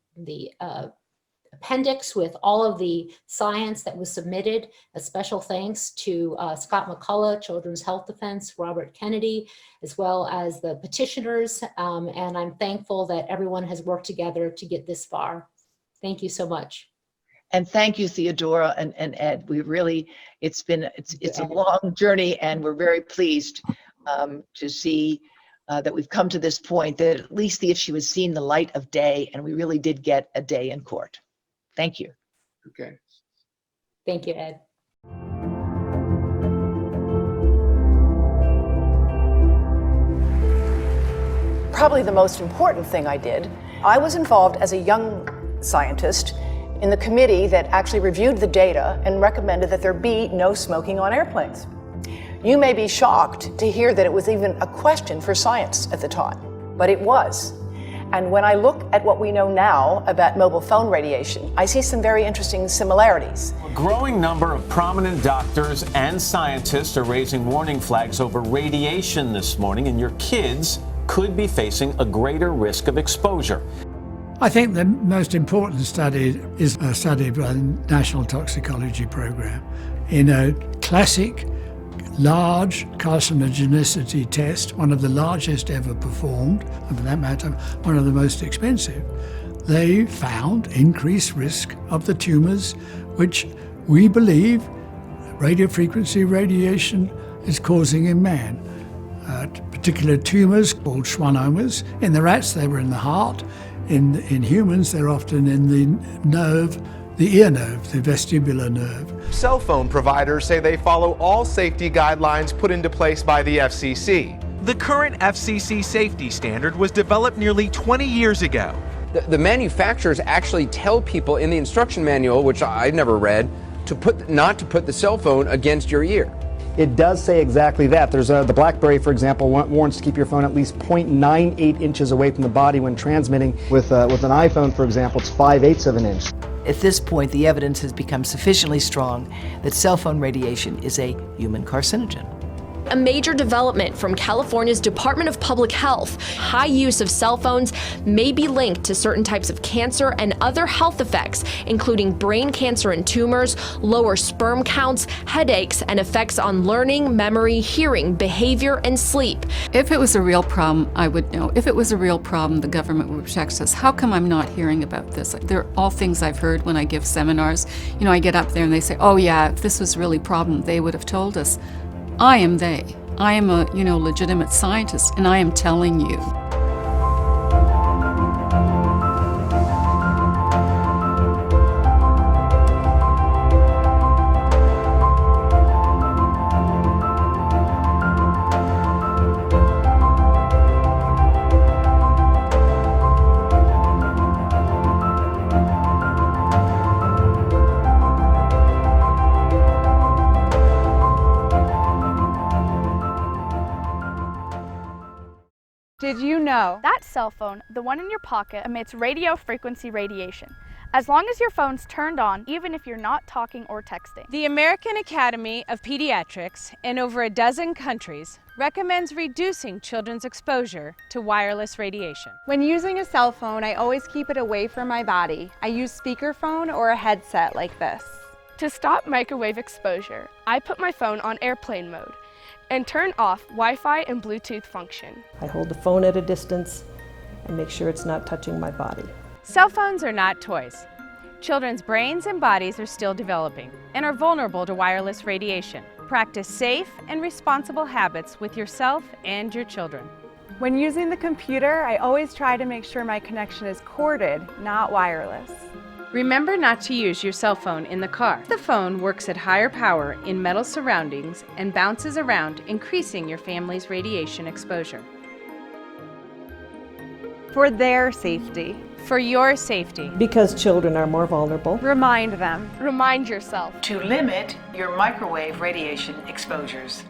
appendix with all of the science that was submitted. A special thanks to Scott McCullough, Children's Health Defense, Robert Kennedy, as well as the petitioners. And I'm thankful that everyone has worked together to get this far. Thank you so much. And thank you, Theodora and Ed. We really, it's a long journey, and we're very pleased to see that we've come to this point, that at least the issue has seen the light of day, and we really did get a day in court. Thank you. Okay. Thank you, Ed. Probably the most important thing I did, I was involved as a young scientist in the committee that actually reviewed the data and recommended that there be no smoking on airplanes. You may be shocked to hear that it was even a question for science at the time, but it was. And when I look at what we know now about mobile phone radiation, I see some very interesting similarities. A growing number of prominent doctors and scientists are raising warning flags over radiation this morning, and your kids could be facing a greater risk of exposure. I think the most important study is a study by the National Toxicology Program in a classic large carcinogenicity test, one of the largest ever performed, and for that matter, one of the most expensive. They found increased risk of the tumors, which we believe radiofrequency radiation is causing in man. Particular tumors called schwannomas. In the rats, they were in the heart. In humans, they're often in the nerve, the ear nerve, the vestibular nerve. Cell phone providers say they follow all safety guidelines put into place by the FCC. The current FCC safety standard was developed nearly 20 years ago. The manufacturers actually tell people in the instruction manual, which I never read, not to put the cell phone against your ear. It does say exactly that. There's the BlackBerry, for example, warns to keep your phone at least 0.98 inches away from the body when transmitting. With an iPhone, for example, it's 5/8 of an inch. At this point, the evidence has become sufficiently strong that cell phone radiation is a human carcinogen. A major development from California's Department of Public Health. High use of cell phones may be linked to certain types of cancer and other health effects, including brain cancer and tumors, lower sperm counts, headaches, and effects on learning, memory, hearing, behavior, and sleep. If it was a real problem, I would know. If it was a real problem, the government would protect us. How come I'm not hearing about this? They're all things I've heard when I give seminars. You know, I get up there and they say, oh yeah, if this was really a problem, they would have told us. I am they. I am a, legitimate scientist, and I am telling you. Did you know that cell phone, the one in your pocket, emits radio frequency radiation? As long as your phone's turned on, even if you're not talking or texting. The American Academy of Pediatrics in over a dozen countries recommends reducing children's exposure to wireless radiation. When using a cell phone, I always keep it away from my body. I use speakerphone or a headset like this. To stop microwave exposure, I put my phone on airplane mode and turn off Wi-Fi and Bluetooth function. I hold the phone at a distance and make sure it's not touching my body. Cell phones are not toys. Children's brains and bodies are still developing and are vulnerable to wireless radiation. Practice safe and responsible habits with yourself and your children. When using the computer, I always try to make sure my connection is corded, not wireless. Remember not to use your cell phone in the car. The phone works at higher power in metal surroundings and bounces around, increasing your family's radiation exposure. For their safety. For your safety. Because children are more vulnerable. Remind them. Remind yourself. To limit your microwave radiation exposures.